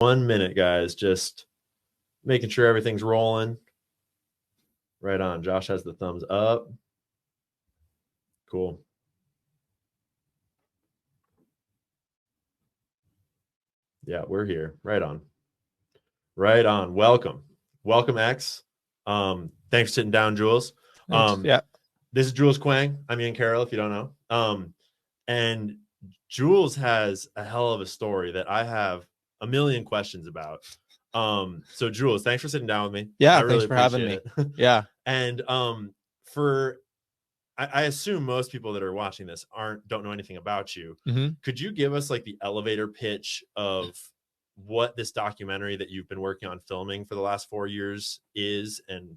1 minute, guys. Just making sure everything's rolling. Right on. Josh has the thumbs up. Cool. Yeah, we're here. Right on. Right on. Welcome. Welcome, X. Thanks for sitting down, Jules. Yeah. This is Jules Quang. I'm Ian Carroll, if you don't know. And Jules has a hell of a story that I have a million questions about. So Jules, thanks for sitting down with me. Yeah, I really thanks for having me. it. Yeah. And I assume most people that are watching this don't know anything about you. Mm-hmm. Could you give us like the elevator pitch of what this documentary that you've been working on filming for the last 4 years is, and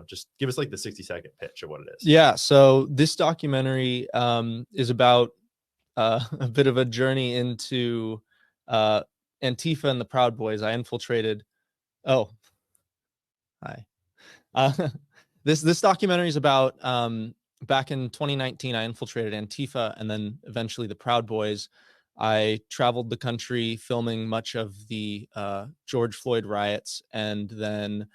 just give us like the 60-second pitch of what it is? Yeah. So this documentary is about a bit of a journey into Antifa and the Proud Boys. I infiltrated. Oh, hi. This documentary is about back in 2019. I infiltrated Antifa and then eventually the Proud Boys. I traveled the country filming much of the George Floyd riots, and then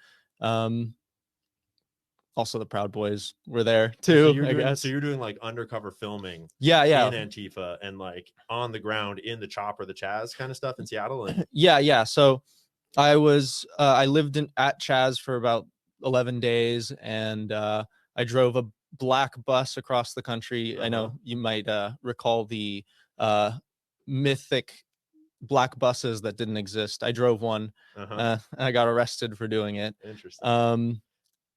also the Proud Boys were there too. So you're doing like undercover filming, in Antifa and like on the ground in the Chop or the Chaz kind of stuff in Seattle. And yeah. So I lived at Chaz for about 11 days, and I drove a black bus across the country. I know you might recall the mythic black buses that didn't exist. I drove one. And I got arrested for doing it. Interesting.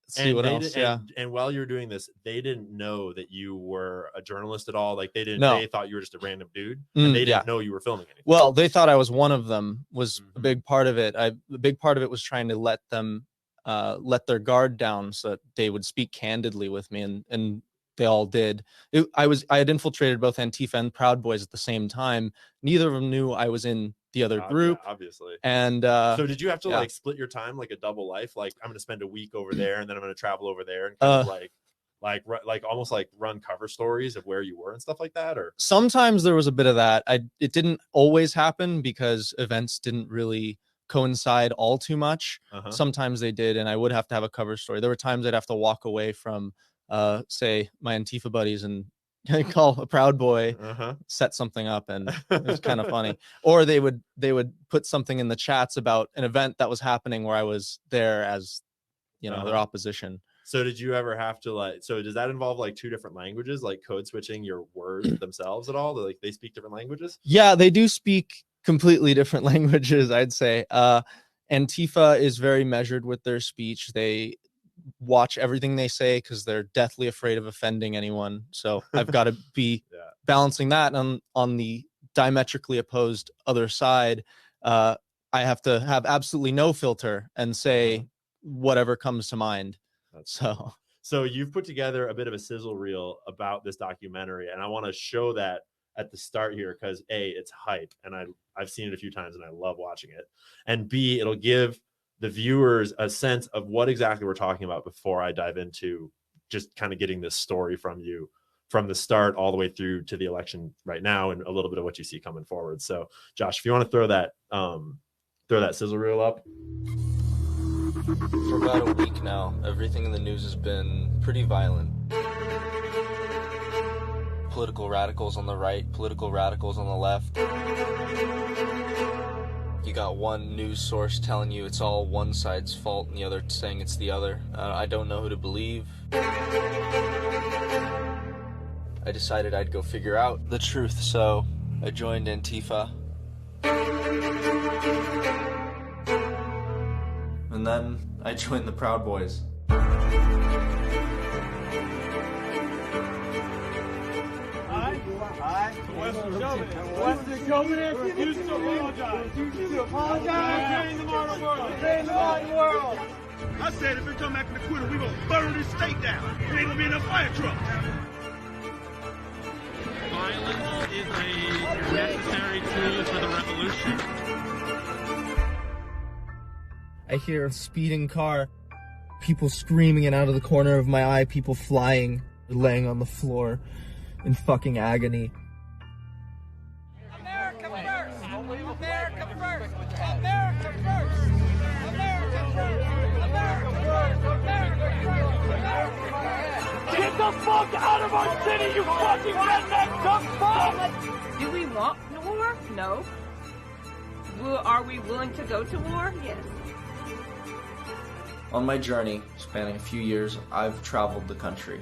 See what else? And while you're doing this, they didn't know that you were a journalist at all. Like they didn't. No. They thought you were just a random dude, and they didn't know you were filming anything. Well, they thought I was one of them. Was a big part of it. The big part of it was trying to let them let their guard down so that they would speak candidly with me, and they all did. I had infiltrated both Antifa and Proud Boys at the same time. Neither of them knew I was in the other group, obviously. And so did you have to like split your time like a double life? Like I'm going to spend a week over there, and then I'm going to travel over there, and kind of like almost like run cover stories of where you were and stuff like that? Or sometimes there was a bit of that. It didn't always happen because events didn't really coincide all too much. Sometimes they did, and I would have to have a cover story. There were times I'd have to walk away from say my Antifa buddies and call a Proud Boy, set something up, and it was kind of funny. Or they would put something in the chats about an event that was happening where I was there as their opposition. So did you ever have to so does that involve like two different languages, like code switching your words themselves at all? Like they speak different languages? Yeah, they do speak completely different languages, I'd say. Antifa is very measured with their speech. They watch everything they say because they're deathly afraid of offending anyone. So I've got to be balancing that. On the diametrically opposed other side, I have to have absolutely no filter and say whatever comes to mind. So you've put together a bit of a sizzle reel about this documentary, and I want to show that at the start here because A, it's hype, and I've seen it a few times and I love watching it, and B, it'll give the viewers a sense of what exactly we're talking about before I dive into just kind of getting this story from you from the start all the way through to the election right now, and a little bit of what you see coming forward. So Josh, if you want to throw that sizzle reel up. For about a week now, everything in the news has been pretty violent. Political radicals on the right, political radicals on the left. You got one news source telling you it's all one side's fault and the other saying it's the other. I don't know who to believe. I decided I'd go figure out the truth, so I joined Antifa. And then I joined the Proud Boys. Western Chauvinist refused to apologize. To apologize? The modern world. I said if it come back from the quitter, we gonna burn this state down. There ain't gonna be enough fire trucks. Violence is a necessary tool for the revolution. I hear a speeding car, people screaming, and out of the corner of my eye, people flying, laying on the floor in fucking agony. America first! America first! America the fuck out of our city, you fucking redneck dumb fuck! Do we want war? No. Are we willing to go to war? Yes. On my journey, spanning a few years, I've traveled the country.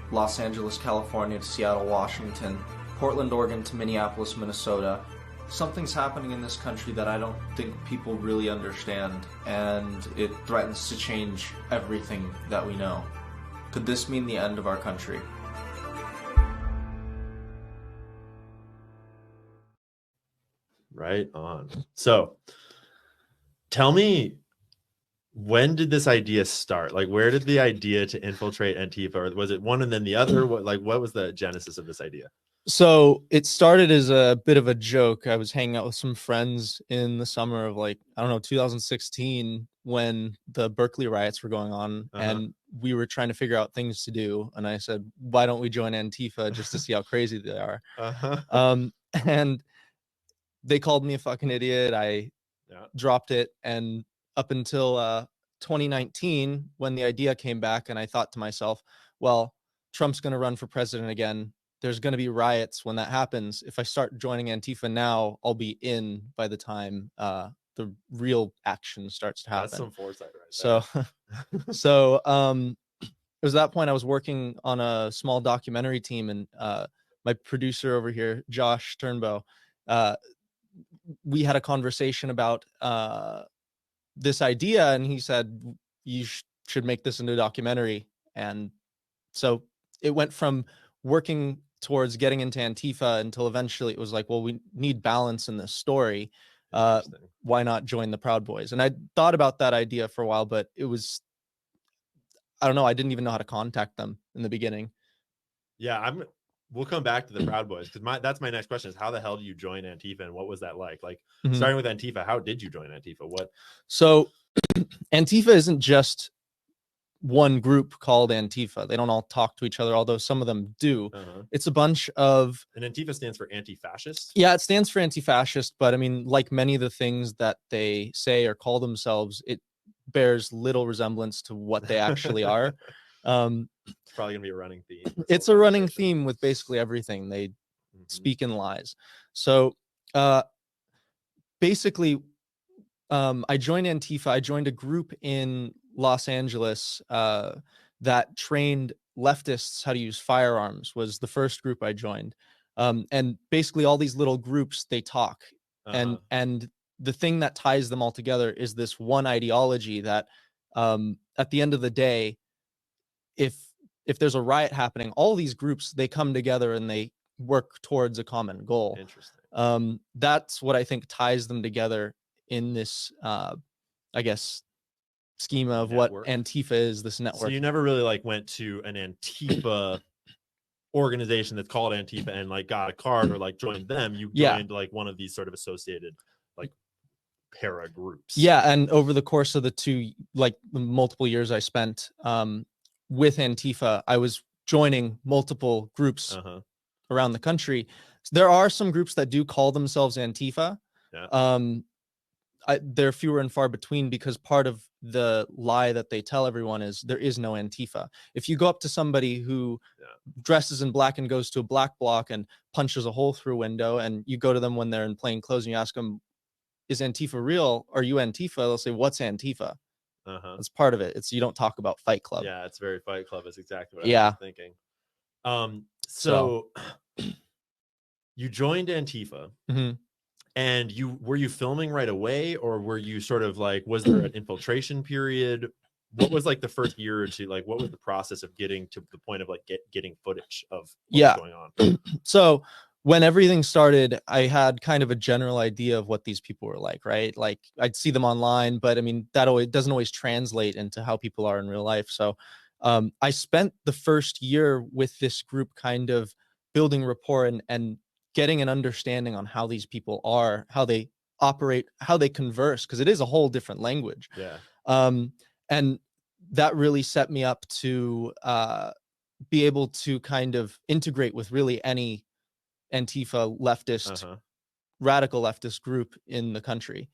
Los Angeles, California to Seattle, Washington, Portland, Oregon to Minneapolis, Minnesota. Something's happening in this country that I don't think people really understand, and it threatens to change everything that we know. Could this mean the end of our country? Right on. So tell me, when did this idea start? Like, where did the idea to infiltrate Antifa, or was it one and then the other? What was the genesis of this idea? So it started as a bit of a joke. I was hanging out with some friends in the summer of 2016 when the Berkeley riots were going on, and we were trying to figure out things to do. And I said, why don't we join Antifa just to see how crazy they are? And they called me a fucking idiot. I dropped it. And up until 2019, when the idea came back, and I thought to myself, well, Trump's going to run for president again. There's going to be riots when that happens. If I start joining Antifa now, I'll be in by the time the real action starts to happen. That's some foresight, right? So it was that point I was working on a small documentary team, and my producer over here, Josh Turnbow, we had a conversation about this idea, and he said, you should make this into a documentary. And so it went from working towards getting into Antifa until eventually it was like, well, we need balance in this story. Why not join the Proud Boys? And I thought about that idea for a while, but it was, I don't know, I didn't even know how to contact them in the beginning. Yeah, we'll come back to the Proud Boys, because that's my next question is, how the hell do you join Antifa, and what was that like? Starting with Antifa, how did you join Antifa? So Antifa isn't just one group called Antifa. They don't all talk to each other, although some of them do. It's a bunch of... And Antifa stands for anti-fascist? Yeah, it stands for anti-fascist, but I mean, like many of the things that they say or call themselves, it bears little resemblance to what they actually are. It's probably gonna be a running theme. It's a running theme with basically everything. They speak in lies. So basically, I joined Antifa. I joined a group in Los Angeles that trained leftists how to use firearms. Was the first group I joined. And basically all these little groups, they talk. And the thing that ties them all together is this one ideology that at the end of the day, if there's a riot happening, all these groups, they come together and they work towards a common goal. Interesting. That's what I think ties them together in this, I guess, schema of network. What Antifa is, this network. So you never really went to an Antifa organization that's called Antifa and got a card or joined them. You joined one of these sort of associated para groups. Yeah, and over the course of the multiple years I spent with Antifa, I was joining multiple groups around the country. There are some groups that do call themselves Antifa. They're fewer and far between, because part of the lie that they tell everyone is there is no Antifa. If you go up to somebody who dresses in black and goes to a black block and punches a hole through a window, and you go to them when they're in plain clothes and you ask them, is Antifa real? Are you Antifa? They'll say, what's Antifa? That's part of it. It's, you don't talk about Fight Club. Yeah, it's very Fight Club. Is exactly what I was thinking. So you joined Antifa. And were you filming right away, or were you sort of was there an infiltration period? What was the first year or two? What was the process of getting to the point of getting footage of what was going on? So when everything started, I had kind of a general idea of what these people were like, right? I'd see them online, but I mean, that doesn't always translate into how people are in real life. So I spent the first year with this group kind of building rapport and getting an understanding on how these people are, how they operate, how they converse, because it is a whole different language. And that really set me up to be able to kind of integrate with really any Antifa leftist, radical leftist group in the country.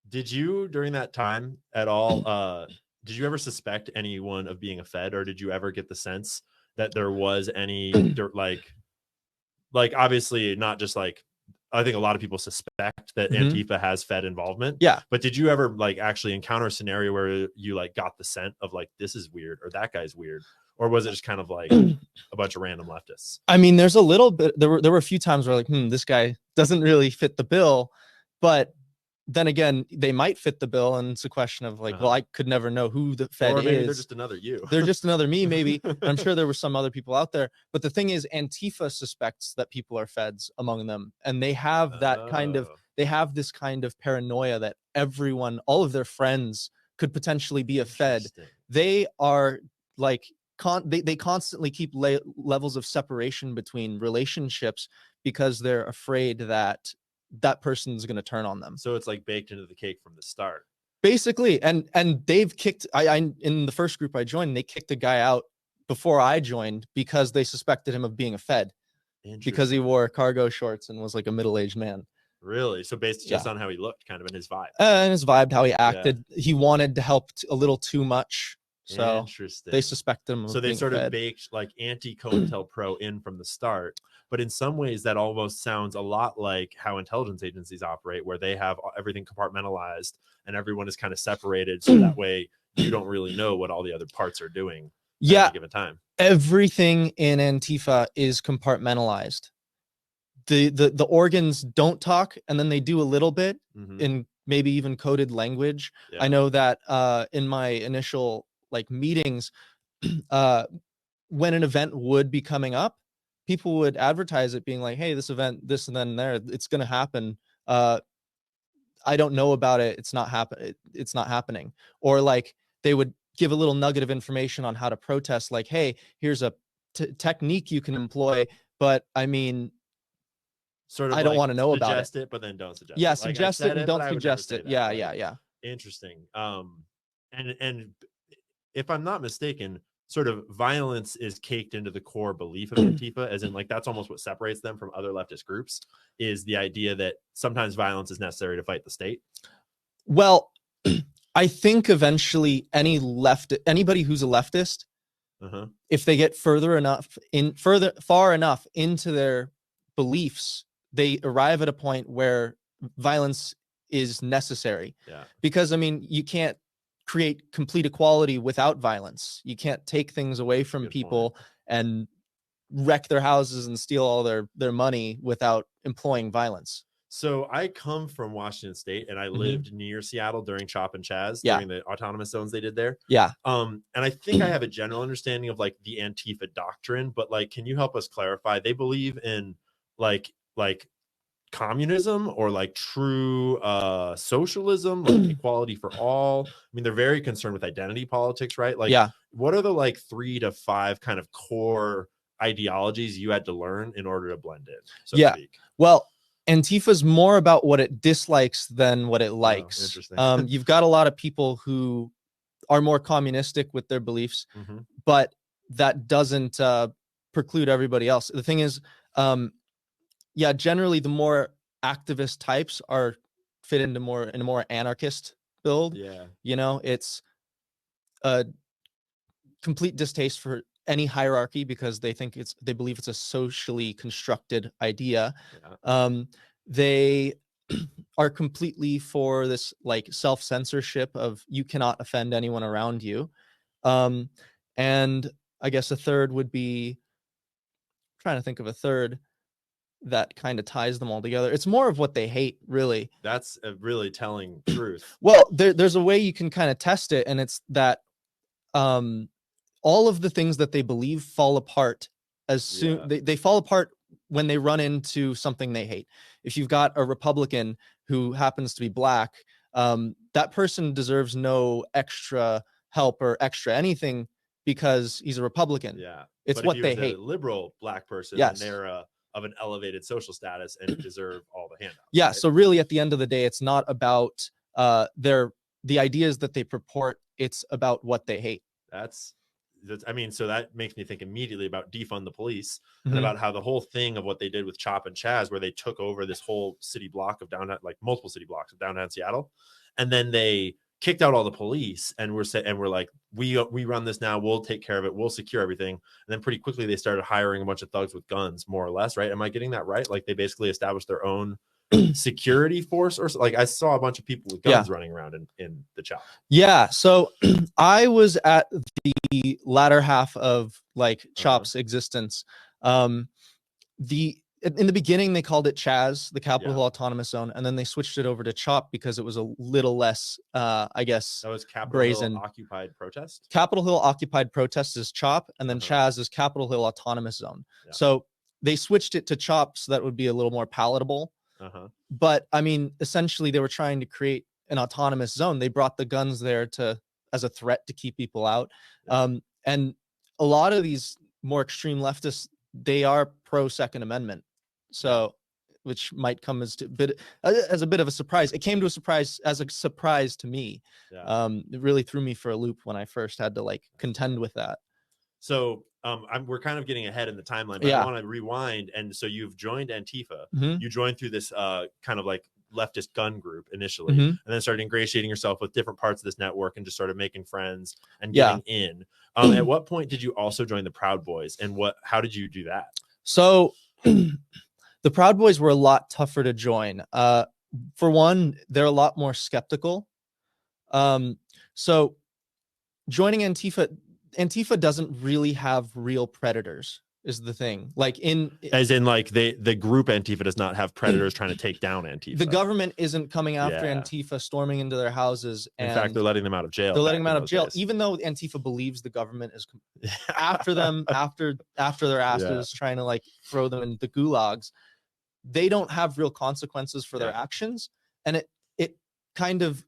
Did you, during that time at all, did you ever suspect anyone of being a Fed, or did you ever get the sense that there was any like obviously not just like, I think a lot of people suspect that Antifa has Fed involvement. Yeah. But did you ever like actually encounter a scenario where you like got the scent of like, this is weird or that guy's weird? Or was it just kind of like a bunch of random leftists? I mean, there's a little bit, there were a few times where like, this guy doesn't really fit the bill. But then again, they might fit the bill, and it's a question of like, well, I could never know who the Fed or maybe is. They're just another you. They're just another me, maybe. And I'm sure there were some other people out there. But the thing is, Antifa suspects that people are Feds among them. And they have that kind of, they have this kind of paranoia that everyone, all of their friends could potentially be a Fed. They are like, they constantly keep levels of separation between relationships because they're afraid that that person's going to turn on them. So it's like baked into the cake from the start. Basically, and they've kicked, I in the first group I joined, they kicked a guy out before I joined because they suspected him of being a Fed because he wore cargo shorts and was like a middle-aged man. Really? So based just on how he looked, kind of in his vibe. And his vibe, how he acted. He wanted to help a little too much. So they suspect him. So they sort of baked like anti-COINTELPRO in from the start. But in some ways, that almost sounds a lot like how intelligence agencies operate, where they have everything compartmentalized and everyone is kind of separated. So that way you don't really know what all the other parts are doing at any given time. Everything in Antifa is compartmentalized. The organs don't talk, and then they do a little bit in maybe even coded language. I know that in my initial like meetings, when an event would be coming up, people would advertise it being like, hey, this event, this and then there, it's going to happen. I don't know about it. It's not happening. Or like they would give a little nugget of information on how to protest. Like, hey, here's a technique you can employ. But I mean, sort of I don't want to know about it. Suggest it, but then don't suggest it. Like, suggest it and don't suggest it. Yeah. Interesting. And if I'm not mistaken, sort of violence is caked into the core belief of Antifa, as in like that's almost what separates them from other leftist groups, is the idea that sometimes violence is necessary to fight the state. Well, I think eventually anybody who's a leftist, if they get far enough into their beliefs, they arrive at a point where violence is necessary. Because I mean, you can't create complete equality without violence. You can't take things away from people and wreck their houses and steal all their money without employing violence. So I come from Washington State, and I lived near Seattle during Chop and Chaz, during the autonomous zones they did there. And I think I have a general understanding of like the Antifa doctrine, but like, can you help us clarify? They believe in like communism or like true socialism, like equality for all. I mean, they're very concerned with identity politics, right? Like, what are the like 3 to 5 kind of core ideologies you had to learn in order to blend in, so to speak? Well, Antifa's more about what it dislikes than what it likes. Interesting. You've got a lot of people who are more communistic with their beliefs, but that doesn't preclude everybody else. The thing is, generally the more activist types are fit into in a more anarchist build. You know, it's a complete distaste for any hierarchy because they believe it's a socially constructed idea. They are completely for this like self-censorship of you cannot offend anyone around you. And I guess a third would be, trying to think of a third that kind of ties them all together. It's more of what they hate, really. That's a really telling truth. Well, there's a way you can kind of test it, and it's that all of the things that they believe fall apart as soon they fall apart when they run into something they hate. If you've got a Republican who happens to be black, that person deserves no extra help or extra anything because he's a Republican. It's what they hate. A liberal black person, and they're of an elevated social status and deserve all the handouts. Right? So really at the end of the day, it's not about the ideas that they purport, it's about what they hate. I mean, so that makes me think immediately about defund the police and about how the whole thing of what they did with Chop and Chaz, where they took over this whole city block of downtown, like multiple city blocks of downtown Seattle, and then they kicked out all the police, and we're like, we run this now, we'll take care of it, we'll secure everything. And then pretty quickly they started hiring a bunch of thugs with guns, more or less, right? Am I getting that right? Like they basically established their own security force, or like I saw a bunch of people with guns running around in the CHOP. Yeah, so I was at the latter half of like CHOP's existence. In the beginning they called it CHAZ, the Capitol Hill Autonomous Zone, and then they switched it over to CHOP because it was a little less I guess that was Capitol brazen. Hill Occupied Protest. Capitol Hill Occupied Protest is CHOP, and then CHAZ is Capitol Hill Autonomous Zone. So they switched it to CHOP so that would be a little more palatable. But I mean, essentially they were trying to create an autonomous zone. They brought the guns there as a threat to keep people out. And a lot of these more extreme leftists, they are pro Second Amendment. So, which might come as a bit of a surprise. It came as a surprise to me. It really threw me for a loop when I first had to like contend with that. So we're kind of getting ahead in the timeline, but I want to rewind. And so you've joined Antifa. You joined through this kind of like leftist gun group initially, and then started ingratiating yourself with different parts of this network and just started making friends and getting in. At what point did you also join the Proud Boys, and how did you do that? So the Proud Boys were a lot tougher to join. For one, they're a lot more skeptical. So joining Antifa doesn't really have real predators, is the thing. Like as in like the group Antifa does not have predators trying to take down Antifa. The government isn't coming after Antifa, storming into their houses. In fact, they're letting them out of jail. They're letting them out of jail, even though Antifa believes the government is after them, after their asses, trying to like throw them in the gulags. They don't have real consequences for their actions, and it kind of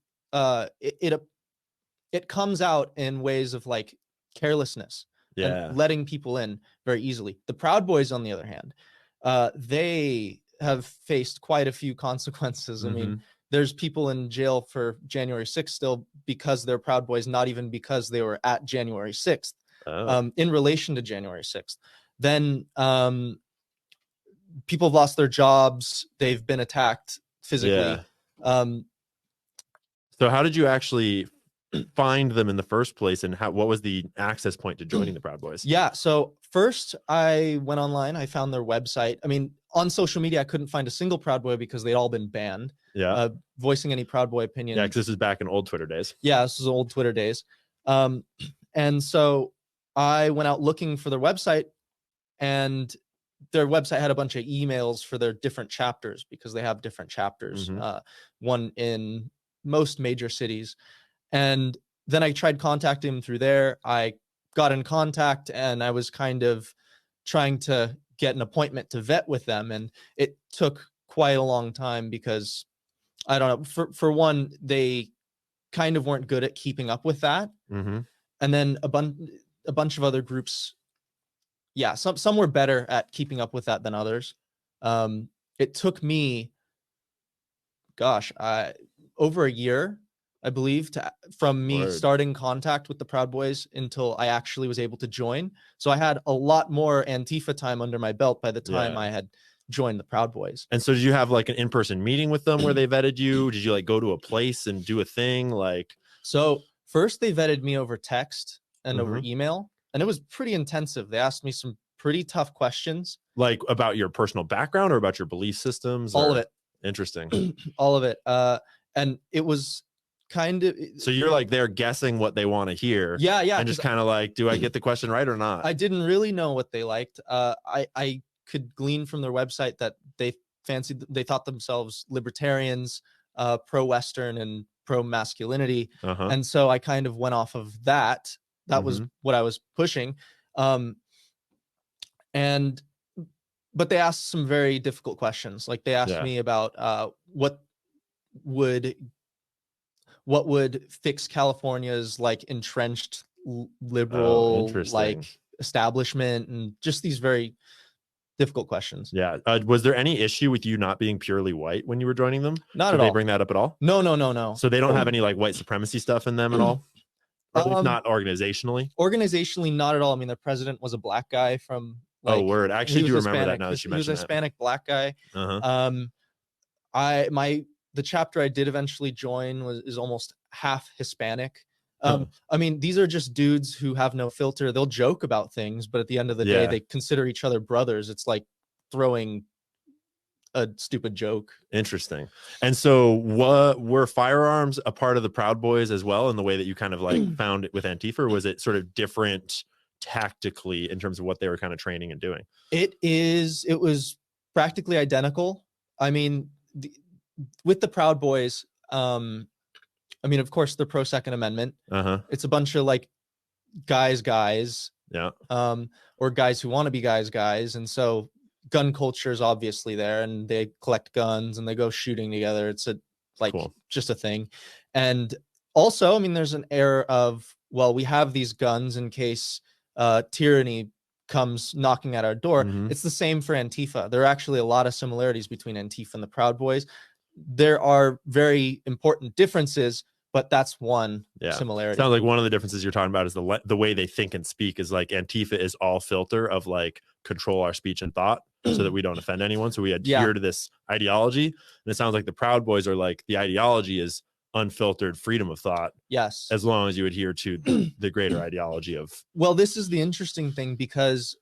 it comes out in ways of like carelessness and letting people in very easily. The Proud Boys, on the other hand, they have faced quite a few consequences. I mean, there's people in jail for January 6th still because they're Proud Boys, not even because they were at January 6th, in relation to January 6th. Then people have lost their jobs. They've been attacked physically. So how did you actually find them in the first place, and what was the access point to joining the Proud Boys? So first I went online, I found their website. I mean, on social media I couldn't find a single Proud Boy because they'd all been banned voicing any Proud Boy opinion. Because this is back in old Twitter days. This is old Twitter days. And so I went out looking for their website, and their website had a bunch of emails for their different chapters, because they have different chapters, one in most major cities. And then I tried contacting them through there. I got in contact, and I was kind of trying to get an appointment to vet with them. And it took quite a long time because, I don't know, for one, they kind of weren't good at keeping up with that. And then a bunch of other groups, some were better at keeping up with that than others. It took me, over a year, I believe, from me starting contact with the Proud Boys until I actually was able to join. So I had a lot more Antifa time under my belt by the time I had joined the Proud Boys. And so did you have like an in-person meeting with them where they vetted you? Did you like go to a place and do a thing? So first they vetted me over text and over email, and it was pretty intensive. They asked me some pretty tough questions. Like about your personal background or about your belief systems? All of it. Interesting. All of it. And it was kind of, so you're like, they're guessing what they want to hear. And just kind of like, do I get the question right or not? I didn't really know what they liked. I could glean from their website that they thought themselves libertarians, pro-Western and pro-masculinity. And so I kind of went off of that. That was what I was pushing. But they asked some very difficult questions. Like they asked me about what would fix California's like entrenched liberal like establishment, and just these very difficult questions. Was there any issue with you not being purely white when you were joining them? Not at all. Did they bring that up at all? No. So they don't have any like white supremacy stuff in them at all? Or at least not organizationally? Organizationally, not at all. I mean, their president was a black guy from I actually do remember that now that you mentioned that. He was a Hispanic black guy. My the chapter I did eventually join is almost half Hispanic. Huh. I mean, these are just dudes who have no filter. They'll joke about things, but at the end of the day, they consider each other brothers. It's like throwing a stupid joke. Interesting. And so what were firearms a part of the Proud Boys as well in the way that you kind of like found it with Antifa, or was it sort of different tactically in terms of what they were kind of training and doing? It was practically identical. I mean, with the Proud Boys, I mean, of course, they're pro Second Amendment. It's a bunch of like guys, yeah, or guys who want to be guys, and so gun culture is obviously there, and they collect guns and they go shooting together. It's just a thing. And also, I mean, there's an air of, well, we have these guns in case tyranny comes knocking at our door. It's the same for Antifa. There are actually a lot of similarities between Antifa and the Proud Boys. There are very important differences, but that's one similarity. Sounds like one of the differences you're talking about is the way they think and speak is like Antifa is all filter of like control our speech and thought so that we don't offend anyone. So we adhere to this ideology. And it sounds like the Proud Boys are like the ideology is unfiltered freedom of thought. Yes. As long as you adhere to the greater ideology of. Well, this is the interesting thing because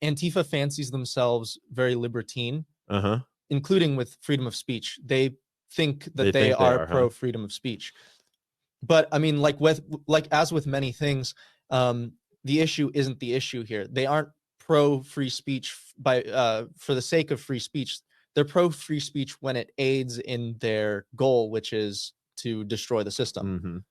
Antifa fancies themselves very libertine, including with freedom of speech. They think that they are pro freedom of speech. But I mean, as with many things, the issue isn't the issue here. They aren't pro free speech for the sake of free speech. They're pro free speech when it aids in their goal, which is to destroy the system.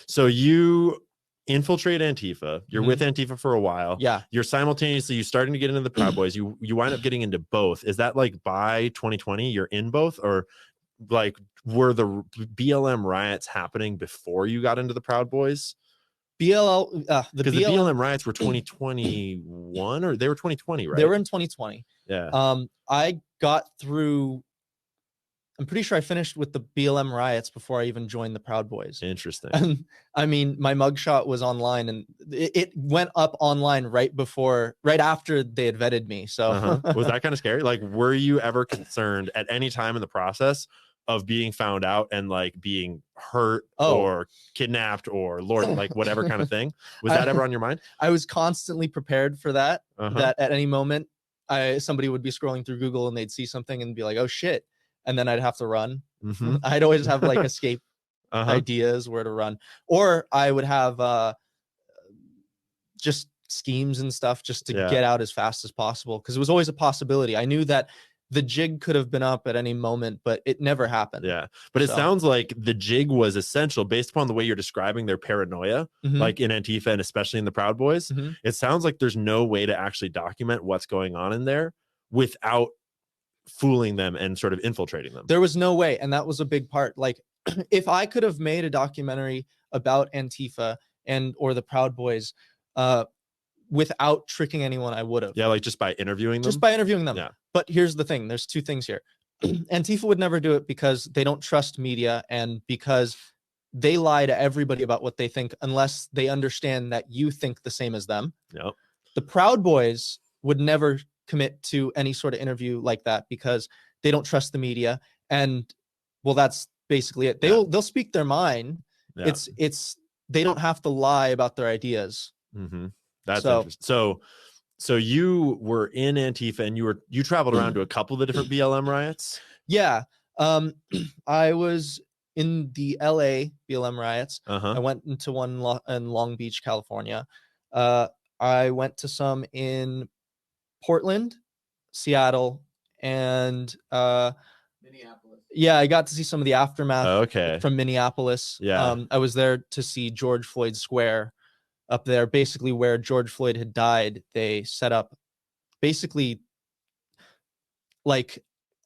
So you infiltrate Antifa. You're with Antifa for a while. Yeah. You're simultaneously starting to get into the Proud Boys. You wind up getting into both. Is that like by 2020 you're in both, or like were the BLM riots happening before you got into the Proud Boys? The BLM riots were 2021 or they were 2020, right? They were in 2020. Yeah. I got through. I'm pretty sure I finished with the BLM riots before I even joined the Proud Boys. Interesting. I mean, my mugshot was online, and it went up online right after they had vetted me. So was that kind of scary? Like, were you ever concerned at any time in the process of being found out and like being hurt or kidnapped or like whatever kind of thing? Was that ever on your mind? I was constantly prepared for that. That at any moment, somebody would be scrolling through Google and they'd see something and be like, "Oh shit." And then I'd have to run. I'd always have like escape ideas where to run, or I would have just schemes and stuff just to get out as fast as possible, because it was always a possibility. I knew that the jig could have been up at any moment, but it never happened. Yeah, but it sounds like the jig was essential based upon the way you're describing their paranoia, like in Antifa and especially in the Proud Boys. It sounds like there's no way to actually document what's going on in there without fooling them and sort of infiltrating them. There was no way, and that was a big part. Like, if I could have made a documentary about Antifa or the Proud Boys without tricking anyone, I would have. Yeah, like just by interviewing them. Yeah. But here's the thing, there's two things here. Antifa would never do it because they don't trust media and because they lie to everybody about what they think unless they understand that you think the same as them. Yep. The Proud Boys would never commit to any sort of interview like that because they don't trust the media, and well, that's basically it. They'll speak their mind. It's they don't have to lie about their ideas. That's interesting. So you were in Antifa and you traveled around to a couple of the different BLM riots. Yeah. I was in the LA BLM riots. I went into one in Long Beach, California. I went to some in Portland, Seattle, and Minneapolis. Yeah, I got to see some of the aftermath from Minneapolis. Yeah. I was there to see George Floyd Square up there, basically where George Floyd had died. They set up basically like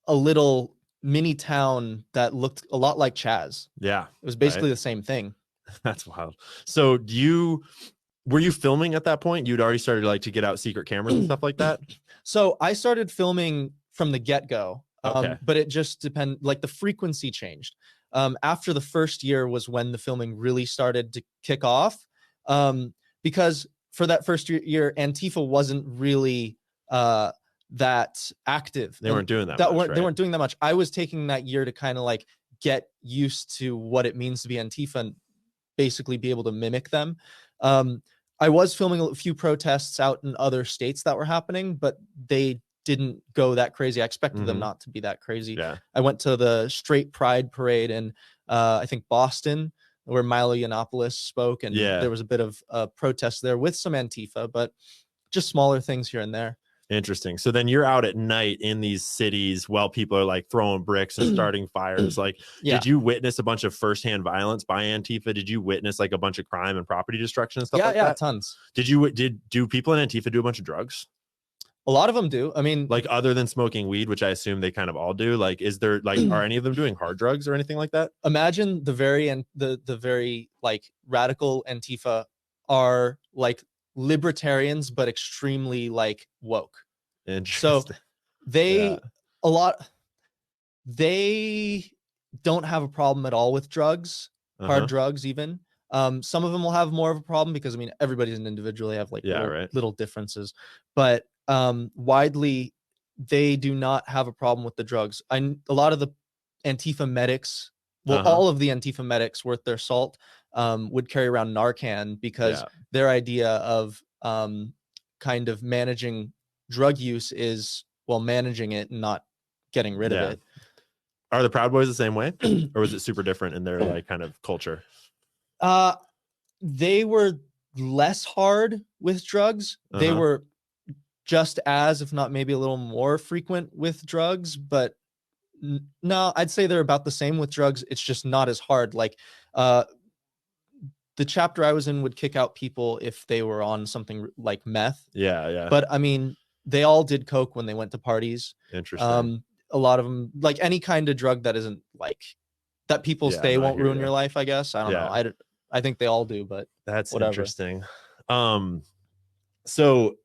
a little mini town that looked a lot like Chaz. Yeah. It was basically the same thing. That's wild. So were you filming at that point? You'd already started like to get out secret cameras and stuff like that? So I started filming from the get-go, but it just depended, like the frequency changed. After the first year was when the filming really started to kick off, because for that first year, Antifa wasn't really that active. They weren't doing that much, right? They weren't doing that much. I was taking that year to kind of like get used to what it means to be Antifa and basically be able to mimic them. I was filming a few protests out in other states that were happening, but they didn't go that crazy. I expected them not to be that crazy. Yeah. I went to the Straight Pride Parade in, I think, Boston, where Milo Yiannopoulos spoke, and there was a bit of a protest there with some Antifa, but just smaller things here and there. Interesting. So then you're out at night in these cities while people are like throwing bricks and starting fires. Like, did you witness a bunch of firsthand violence by Antifa? Did you witness like a bunch of crime and property destruction and stuff like that? Yeah, tons. Do people in Antifa do a bunch of drugs? A lot of them do. I mean, like other than smoking weed, which I assume they kind of all do. Like, is there like, are any of them doing hard drugs or anything like that? Imagine the very like radical Antifa are like libertarians, but extremely like woke. So they they don't have a problem at all with drugs, hard drugs even. Some of them will have more of a problem because I mean everybody's an individual. They have like little differences, but widely they do not have a problem with the drugs. A lot of the Antifa medics, all of the Antifa medics worth their salt would carry around Narcan because their idea of kind of managing drug use is managing it and not getting rid of it. Are the Proud Boys the same way, or was it super different in their like kind of culture? They were less hard with drugs. They were just as, if not maybe a little more frequent with drugs, but no, I'd say they're about the same with drugs. It's just not as hard. Like the chapter I was in would kick out people if they were on something like meth. Yeah. But I mean, they all did coke when they went to parties. Interesting. A lot of them, like any kind of drug that isn't like that people say won't ruin your life, I guess. I don't know. I think they all do, but that's whatever. Interesting. So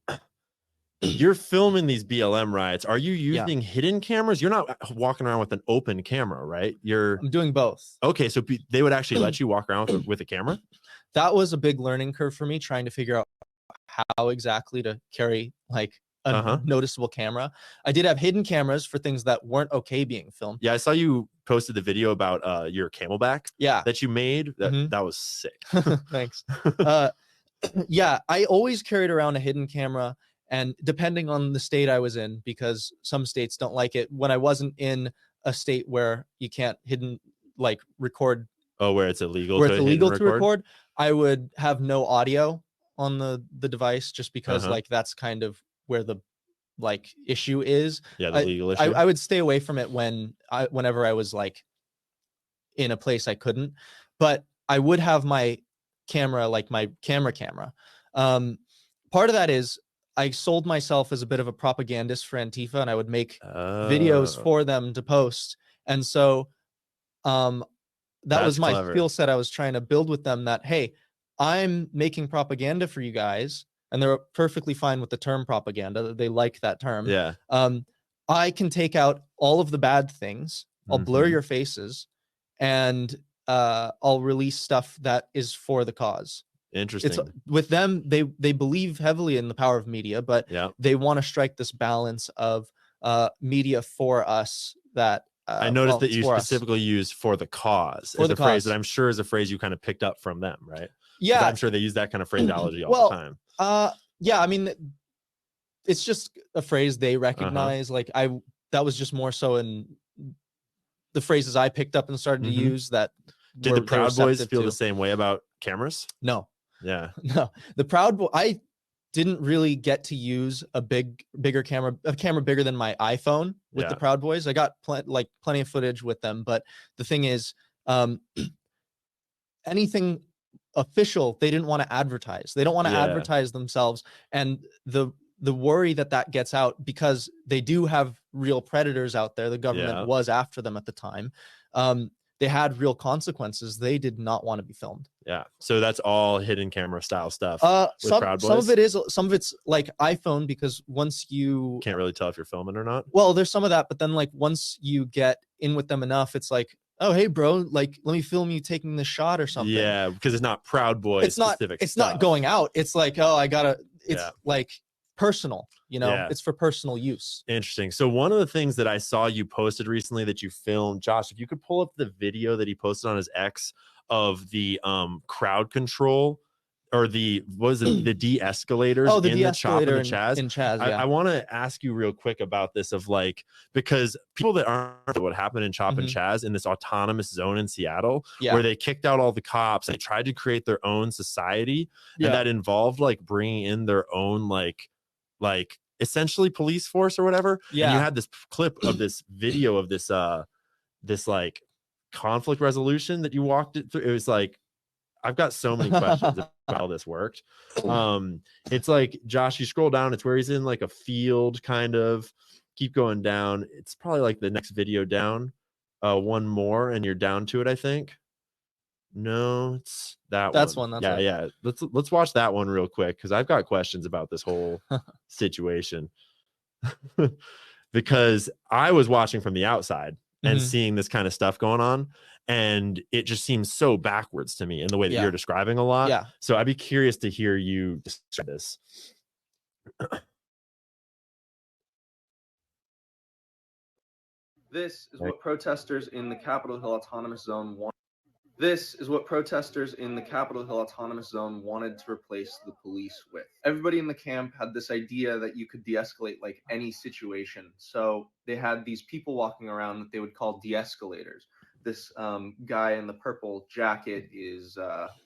you're filming these BLM riots. Are you using hidden cameras? You're not walking around with an open camera, right? I'm doing both. Okay, so they would actually let you walk around with a camera? That was a big learning curve for me, trying to figure out how exactly to carry like a noticeable camera. I did have hidden cameras for things that weren't okay being filmed. Yeah, I saw you posted the video about your Camelback that you made. That was sick. Thanks. Yeah, I always carried around a hidden camera, and depending on the state I was in, because some states don't like it, when I wasn't in a state where you can't record where it's illegal to record, I would have no audio on the device, just because like that's kind of where the like issue is. The legal issue. I would stay away from it whenever I was like in a place I couldn't, but I would have my camera, like my camera. Part of that is I sold myself as a bit of a propagandist for Antifa, and I would make videos for them to post. And so that was my skill set I was trying to build with them, that, hey, I'm making propaganda for you guys. And they're perfectly fine with the term propaganda. They like that term. Yeah. I can take out all of the bad things. I'll blur your faces, and I'll release stuff that is for the cause. Interesting. It's with them, they believe heavily in the power of media, but they want to strike this balance of media for us. That I noticed that you specifically use "for the cause" as a phrase that I'm sure is a phrase you kind of picked up from them, right? Yeah, I'm sure they use that kind of phraseology all the time. Yeah, I mean, it's just a phrase they recognize. Like that was just more so in the phrases I picked up and started to use. That did the Proud Boys feel the same way about cameras? No. Yeah. No, the Proud Boy, I didn't really get to use a bigger camera, a camera bigger than my iPhone with the Proud Boys. I got plenty of footage with them, but the thing is, anything official, they didn't want to advertise. They don't want to advertise themselves, and the worry that gets out, because they do have real predators out there. The government was after them at the time. They had real consequences. They did not want to be filmed. Yeah. So that's all hidden camera style stuff. Some of it's like iPhone, because once you can't really tell if you're filming or not. Well, there's some of that, but then like once you get in with them enough, it's like, oh, hey bro, like let me film you taking this shot or something. Yeah, because it's not Proud Boys specific. It's not going out. It's like, oh, I gotta. It's like personal, you know, it's for personal use. Interesting. So one of the things that I saw you posted recently that you filmed, Josh, if you could pull up the video that he posted on his X of the crowd control, or the the de-escalators the in the Chop and the in Chaz. I want to ask you real quick about this, of like, because people that aren't what happened in Chop and Chaz in this autonomous zone in Seattle, where they kicked out all the cops and they tried to create their own society, and that involved like bringing in their own like essentially police force or whatever. And you had this clip of this video of this this like conflict resolution that you walked it through. It was like, I've got so many questions about how this worked. It's like, Josh, you scroll down, it's where he's in like a field, kind of. Keep going down. It's probably like the next video down. One more, and you're down to it, I think. No, it's that's one. That's right. Yeah. Let's watch that one real quick, because I've got questions about this whole situation. Because I was watching from the outside and seeing this kind of stuff going on, and it just seems so backwards to me in the way that you're describing a lot. So I'd be curious to hear you describe this. This is what protesters in the Capitol Hill Autonomous Zone want. This is what protesters in the Capitol Hill Autonomous Zone wanted to replace the police with. Everybody in the camp had this idea that you could de-escalate like any situation. So they had these people walking around that they would call de-escalators. This guy in the purple jacket is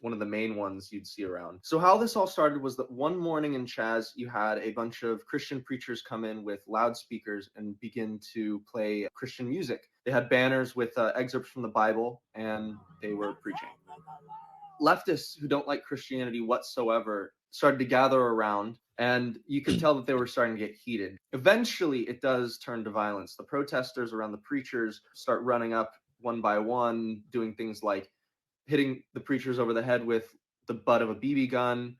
one of the main ones you'd see around. So how this all started was that one morning in Chaz, you had a bunch of Christian preachers come in with loudspeakers and begin to play Christian music. They had banners with excerpts from the Bible, and they were preaching. Leftists who don't like Christianity whatsoever started to gather around, and you could tell that they were starting to get heated. Eventually, it does turn to violence. The protesters around the preachers start running up one by one, doing things like hitting the preachers over the head with the butt of a BB gun,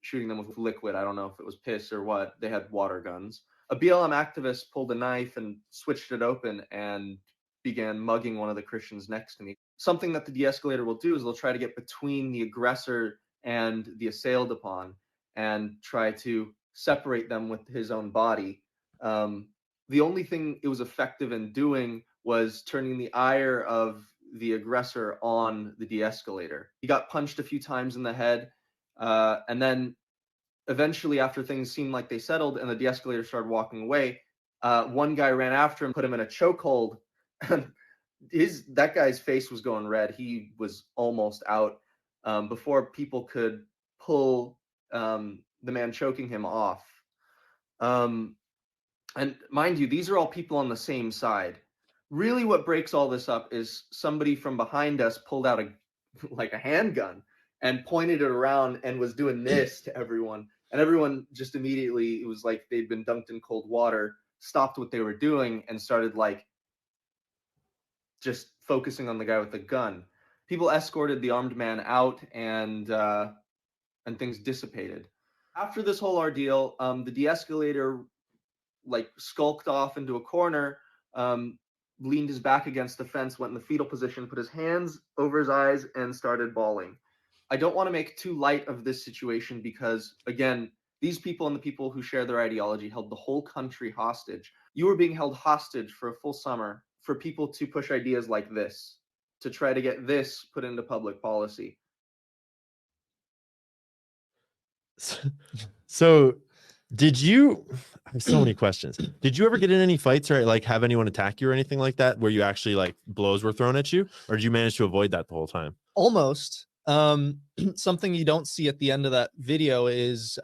shooting them with liquid. I don't know if it was piss or what. They had water guns. A BLM activist pulled a knife and switched it open and began mugging one of the Christians next to me. Something that the de-escalator will do is they'll try to get between the aggressor and the assailed upon and try to separate them with his own body. The only thing it was effective in doing was turning the ire of the aggressor on the de-escalator. He got punched a few times in the head, and then eventually, after things seemed like they settled and the de-escalator started walking away, one guy ran after him, put him in a chokehold. That guy's face was going red. He was almost out before people could pull the man choking him off. And mind you, these are all people on the same side. Really, what breaks all this up is somebody from behind us pulled out a handgun and pointed it around and was doing this to everyone. And everyone just immediately, it was like they'd been dunked in cold water, stopped what they were doing, and started like just focusing on the guy with the gun. People escorted the armed man out, and things dissipated. After this whole ordeal, the de-escalator like skulked off into a corner, leaned his back against the fence, went in the fetal position, put his hands over his eyes, and started bawling. I don't want to make too light of this situation because, again, these people and the people who share their ideology held the whole country hostage. You were being held hostage for a full summer for people to push ideas like this, to try to get this put into public policy. So did you, I have so many questions. Did you ever get in any fights or like have anyone attack you or anything like that where you actually like blows were thrown at you, or did you manage to avoid that the whole time? Almost. Something you don't see at the end of that video is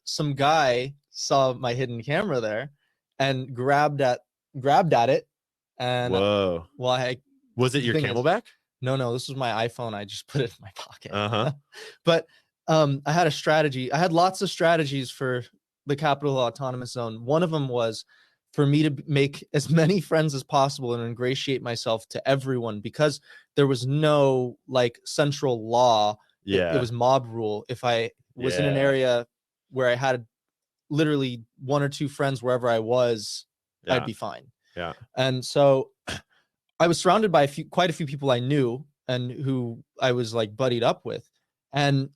some guy saw my hidden camera there and grabbed at it. And whoa. Well, was it your Camelback? No, this was my iPhone. I just put it in my pocket. But I had a strategy. I had lots of strategies for the Capitol Autonomous Zone. One of them was for me to make as many friends as possible and ingratiate myself to everyone, because there was no like central law. It was mob rule. If I was in an area where I had literally one or two friends wherever I was, I'd be fine. Yeah. And so I was surrounded by quite a few people I knew and who I was like buddied up with. And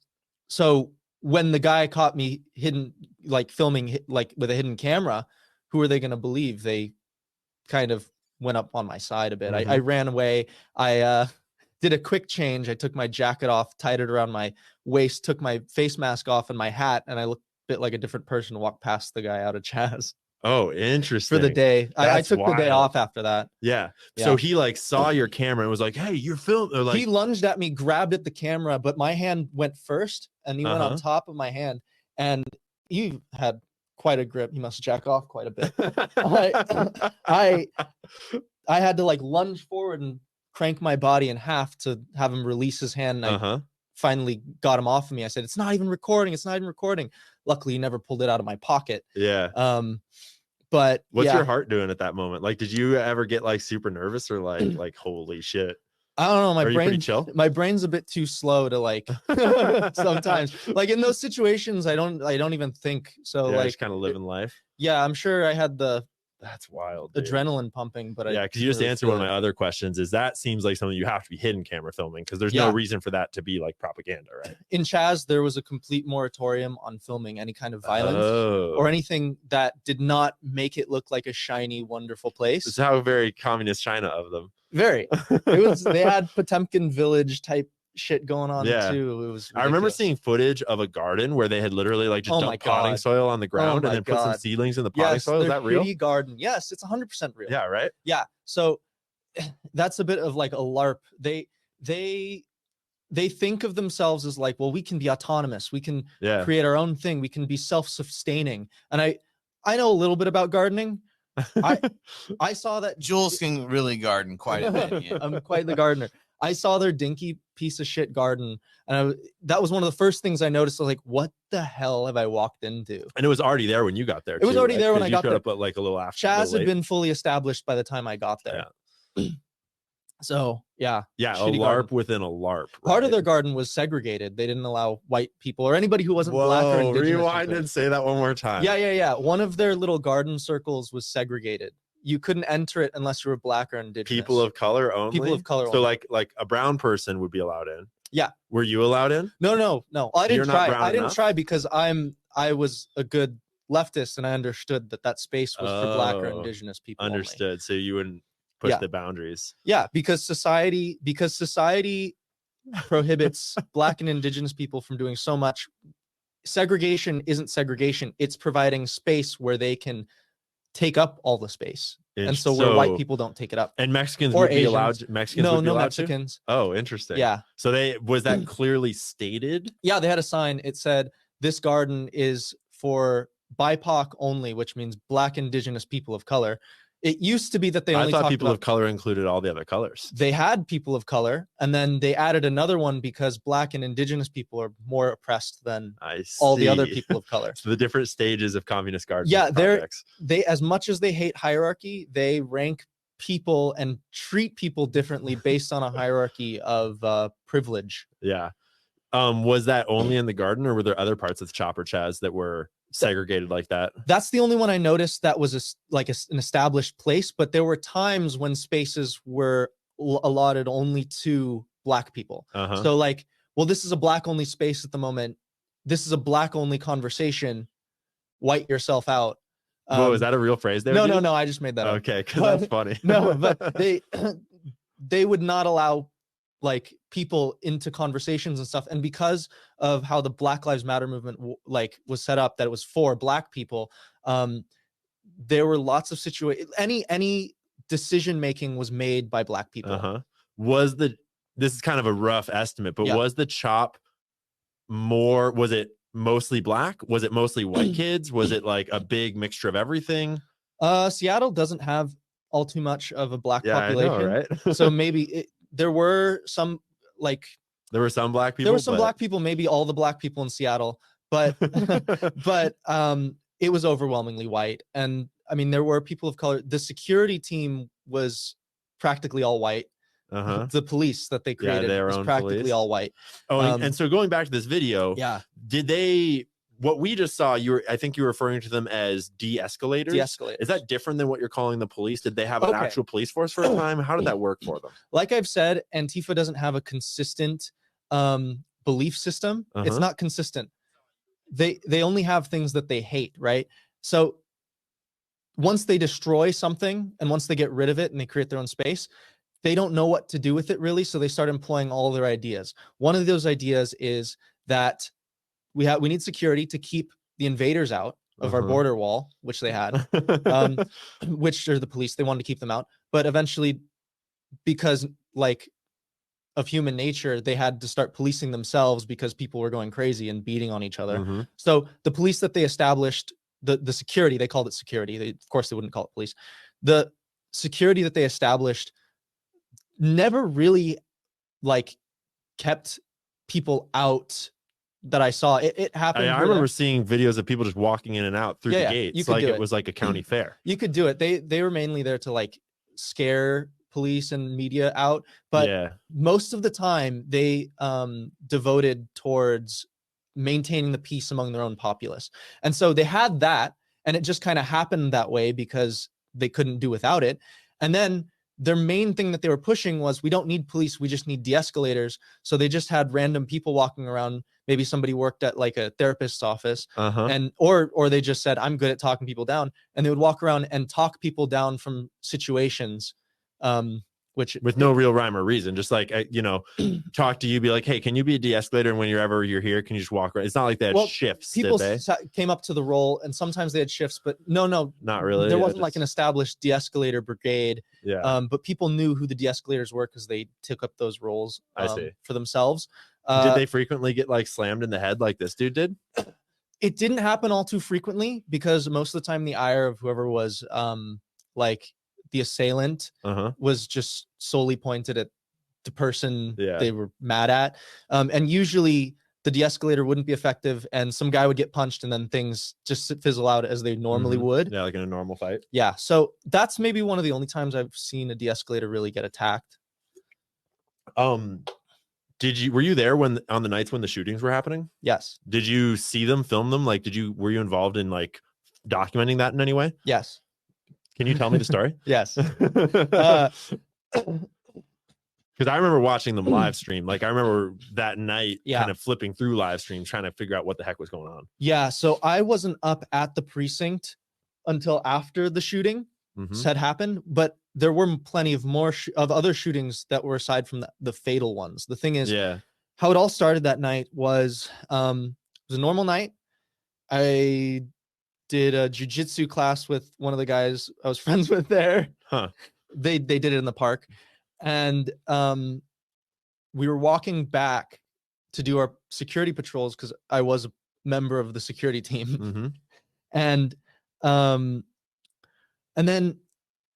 so when the guy caught me hidden, like filming like with a hidden camera, who are they going to believe? They kind of went up on my side a bit. I ran away. I did a quick change. I took my jacket off, tied it around my waist, took my face mask off and my hat, and I looked a bit like a different person, walked past the guy out of Chaz. Oh, interesting. For the day. I took wild. the day off after that. Yeah. So he like saw your camera and was like, hey, you're filming. Like, he lunged at me, grabbed at the camera, but my hand went first and he went on top of my hand, and he had quite a grip. He must jack off quite a bit. I had to like lunge forward and crank my body in half to have him release his hand. And I finally got him off of me. I said, it's not even recording. It's not even recording. Luckily, he never pulled it out of my pocket. Yeah. But what's your heart doing at that moment? Like, did you ever get like super nervous or like holy shit? I don't know. My brain's a bit too slow to like sometimes. Like in those situations, I don't even think. So like just kind of living life. Yeah, I'm sure I had that's wild, dude. Adrenaline pumping, but yeah, because you just answered one of my other questions. Is that seems like something you have to be hidden camera filming because there's no reason for that to be like propaganda, right? In Chaz, there was a complete moratorium on filming any kind of violence or anything that did not make it look like a shiny, wonderful place. It's how very communist China of them. Very. It was. They had Potemkin village type shit going on too. It was ridiculous. I remember seeing footage of a garden where they had literally like just dumped potting soil on the ground and then put some seedlings in the potting soil. Is that real? Garden. Yes, it's 100% real. Yeah, right. Yeah. So that's a bit of like a LARP. They think of themselves as like, well, we can be autonomous. We can create our own thing. We can be self-sustaining. And I know a little bit about gardening. I saw that Jules can really garden quite a bit. Yeah. I'm quite the gardener. I saw their dinky piece of shit garden, and that was one of the first things I noticed. I was like, "What the hell have I walked into?" And it was already there when you got there. It was already there when I got there. Up at like a little after. Chaz had been fully established by the time I got there. Yeah. So yeah, a LARP garden within a LARP. Right? Part of their garden was segregated. They didn't allow white people or anybody who wasn't black or indigenous. Rewind and say that one more time. Yeah. One of their little garden circles was segregated. You couldn't enter it unless you were black or indigenous. People of color only. People of color. So only. like a brown person would be allowed in. Yeah. Were you allowed in? No. I didn't try. I didn't try because I was a good leftist and I understood that space was for black or indigenous people. Understood. Only. So you wouldn't push the boundaries. Yeah, because society prohibits black and indigenous people from doing so much. Segregation isn't segregation. It's providing space where they can take up all the space. And so where white people don't take it up. And Mexicans or would Asians. be allowed. Mexicans no, would be no allowed Mexicans. To? Oh, interesting. Yeah. So was that clearly stated? Yeah, they had a sign. It said, "This garden is for BIPOC only," which means black indigenous people of color. It used to be that they only thought people of color included all the other colors. They had people of color, and then they added another one because black and indigenous people are more oppressed than all the other people of color. So the different stages of communist gardens. Yeah, they as much as they hate hierarchy, they rank people and treat people differently based on a hierarchy of privilege. Yeah. Was that only in the garden, or were there other parts of the Chopper Chaz that were segregated like that? That's the only one I noticed that was an established place, but there were times when spaces were allotted only to black people. So like, well, this is a black only space at the moment. This is a black only conversation. White yourself out. Whoa, is that a real phrase there? No, I just made that up. Okay, because that's funny. No, but they would not allow like people into conversations and stuff, and because of how the Black Lives Matter movement was set up, that it was for black people, there were lots of situations. Any decision making was made by black people. This is kind of a rough estimate, but was the CHOP was it mostly black? Was it mostly white kids? Was it like a big mixture of everything? Seattle doesn't have all too much of a black population, I know, right? So maybe there were some black people. There were some black people, maybe all the black people in Seattle, but it was overwhelmingly white. And I mean, there were people of color. The security team was practically all white. The police that they created was practically all white. And so going back to this video, did they? What we just saw, I think you were referring to them as de-escalators. De-escalators. Is that different than what you're calling the police? Did they have an actual police force for a time? How did that work for them? Like I've said, Antifa doesn't have a consistent belief system. It's not consistent. they only have things that they hate, right? So once they destroy something and once they get rid of it and they create their own space, they don't know what to do with it really. So they start employing all their ideas. One of those ideas is that we need security to keep the invaders out of our border wall, which they had, which are the police. They wanted to keep them out, but eventually, because like of human nature, they had to start policing themselves because people were going crazy and beating on each other. So the police that they established, the security, they called it security. Of course, they wouldn't call it police. The security that they established never really like kept people out that I saw. It happened. I remember seeing videos of people just walking in and out through the gates. You could like do it was like a county fair. You could do it. They were mainly there to like scare police and media out, but most of the time they devoted towards maintaining the peace among their own populace. And so they had that, and it just kind of happened that way because they couldn't do without it. And then their main thing that they were pushing was, we don't need police, we just need de-escalators. So they just had random people walking around. Maybe somebody worked at like a therapist's office, and or they just said, I'm good at talking people down, and they would walk around and talk people down from situations, which with no real rhyme or reason, just like, you know, talk to you, be like, hey, can you be a de-escalator? And when you're here, can you just walk around? It's not like they had shifts. People did they? Came up to the role, and sometimes they had shifts, but no, not really. There wasn't like an established de-escalator brigade. But people knew who the de-escalators were because they took up those roles for themselves. Did they frequently get like slammed in the head like this dude did? It didn't happen all too frequently because most of the time the ire of whoever was like the assailant was just solely pointed at the person they were mad at. And usually the de-escalator wouldn't be effective and some guy would get punched and then things just fizzle out as they normally would. Yeah, like in a normal fight. Yeah. So that's maybe one of the only times I've seen a de-escalator really get attacked. Were you there when on the nights when the shootings were happening? Yes. Did you see them, film them? Like, were you involved in like documenting that in any way? Yes. Can you tell me the story? Yes. Because I remember watching them live stream. Like I remember that night kind of flipping through live stream, trying to figure out what the heck was going on. Yeah. So I wasn't up at the precinct until after the shooting had happened, but there were plenty of more of other shootings that were aside from the fatal ones. The thing is, how it all started that night was it was a normal night. I did a jiu-jitsu class with one of the guys I was friends with there. They did it in the park, and we were walking back to do our security patrols because I was a member of the security team, and then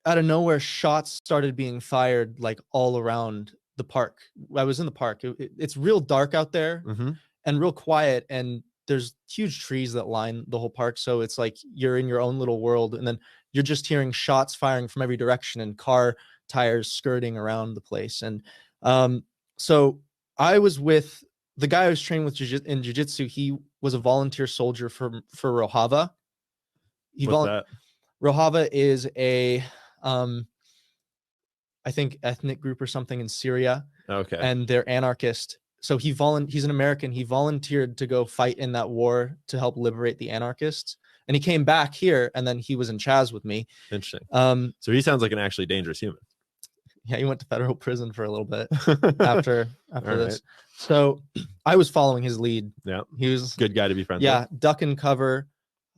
out of nowhere, shots started being fired like all around the park. I was in the park. It's real dark out there and real quiet, and there's huge trees that line the whole park. So it's like you're in your own little world, and then you're just hearing shots firing from every direction and car tires skirting around the place. And so I was with the guy I was training with in jiu-jitsu. He was a volunteer soldier for Rojava. What's that? Rojava is a I think ethnic group or something in Syria. Okay. And they're anarchist. So he's an American. He volunteered to go fight in that war to help liberate the anarchists. And he came back here, and then he was in Chaz with me. Interesting. So he sounds like an actually dangerous human. Yeah, he went to federal prison for a little bit after this. Right. So I was following his lead. Yeah. He was good guy to be friends with. Yeah, duck and cover.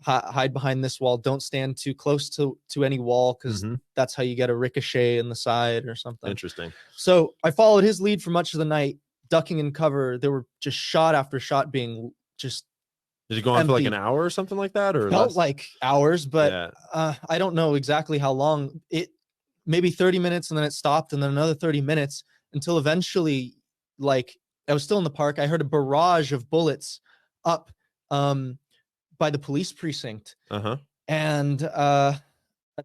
Hide behind this wall. Don't stand too close to any wall because that's how you get a ricochet in the side or something. Interesting. So I followed his lead for much of the night, ducking in cover. There were just shot after shot being just. Did it go on for like an hour or something like that, or felt less? like hours? But I don't know exactly how long. It maybe 30 minutes, and then it stopped, and then another 30 minutes until eventually, like I was still in the park. I heard a barrage of bullets up. By the police precinct. And at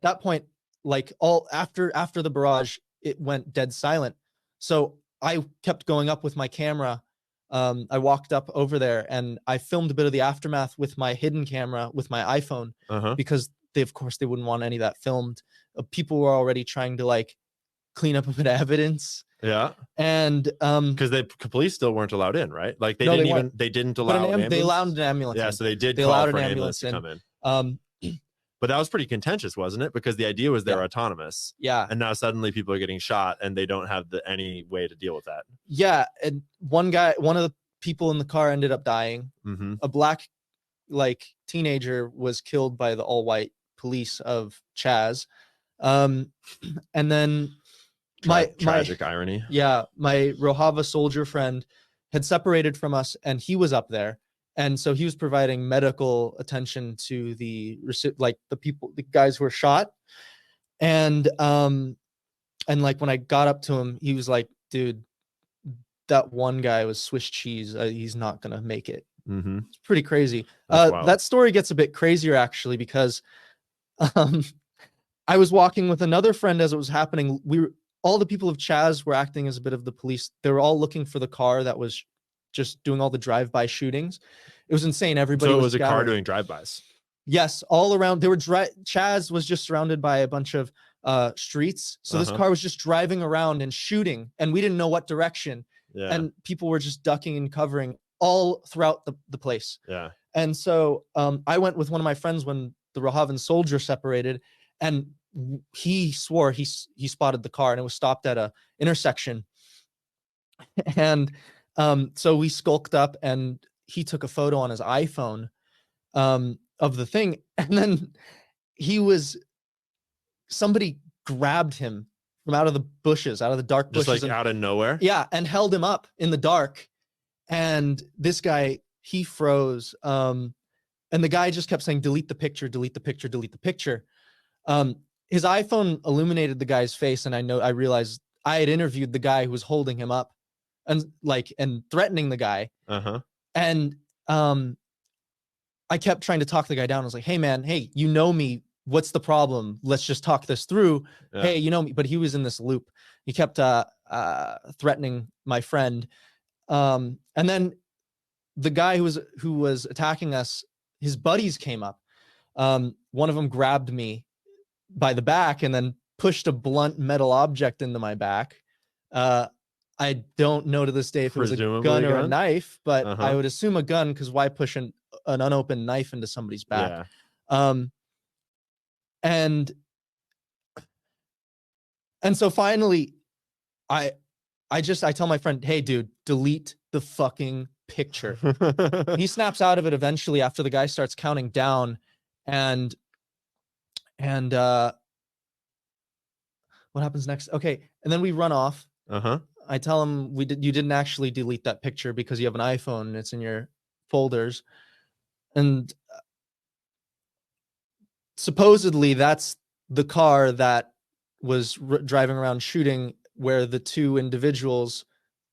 that point, like all after the barrage, it went dead silent. So I kept going up with my camera. I walked up over there and I filmed a bit of the aftermath with my hidden camera with my iPhone because they wouldn't want any of that filmed. People were already trying to like clean up a bit of evidence. Yeah. And because the police still weren't allowed in, right? Like they No, they didn't weren't. they didn't but allow they allowed an ambulance. Yeah, in. so they did They call allowed for an an ambulance to ambulance come in. But that was pretty contentious, wasn't it? Because the idea was they were autonomous. Yeah. And now suddenly people are getting shot and they don't have any way to deal with that. Yeah. And one of the people in the car ended up dying. Mm-hmm. A black teenager was killed by the all-white police of Chaz. And then tragic irony. Yeah, my Rojava soldier friend had separated from us, and he was up there, and so he was providing medical attention to the guys who were shot, and like when I got up to him, he was like, "Dude, that one guy was Swiss cheese. He's not gonna make it." Mm-hmm. It's pretty crazy. Wow. That story gets a bit crazier actually because, I was walking with another friend as it was happening. All the people of Chaz were acting as a bit of the police. They were all looking for the car that was just doing all the drive-by shootings. It was insane. Everybody. So it was a car doing drive-bys. Yes, all around. Chaz was just surrounded by a bunch of streets. So this car was just driving around and shooting, and we didn't know what direction. Yeah. And people were just ducking and covering all throughout the place. Yeah. And so I went with one of my friends when the Rojavan soldier separated, and he swore he spotted the car, and it was stopped at a intersection. And so we skulked up, and he took a photo on his iPhone of the thing, and then somebody grabbed him from out of the bushes, out of the dark bushes, just like out of nowhere. Yeah, and held him up in the dark. And this guy, he froze. And the guy just kept saying, "Delete the picture, delete the picture, delete the picture." His iPhone illuminated the guy's face, and I realized I had interviewed the guy who was holding him up and threatening the guy. And I kept trying to talk the guy down. I was like, "Hey man, hey, you know me. What's the problem? Let's just talk this through. Yeah. Hey, you know me." But he was in this loop. He kept threatening my friend. And then the guy who was attacking us, his buddies came up. One of them grabbed me by the back and then pushed a blunt metal object into my back. I don't know to this day if it was a gun or a knife, but I would assume a gun, because why push an unopened knife into somebody's back? Yeah. And so finally, I tell my friend, "Hey, dude, delete the fucking picture." He snaps out of it eventually after the guy starts counting down, and what happens next? Okay, and then we run off. I tell him, you didn't actually delete that picture because you have an iPhone and it's in your folders, and supposedly that's the car that was driving around shooting, where the two individuals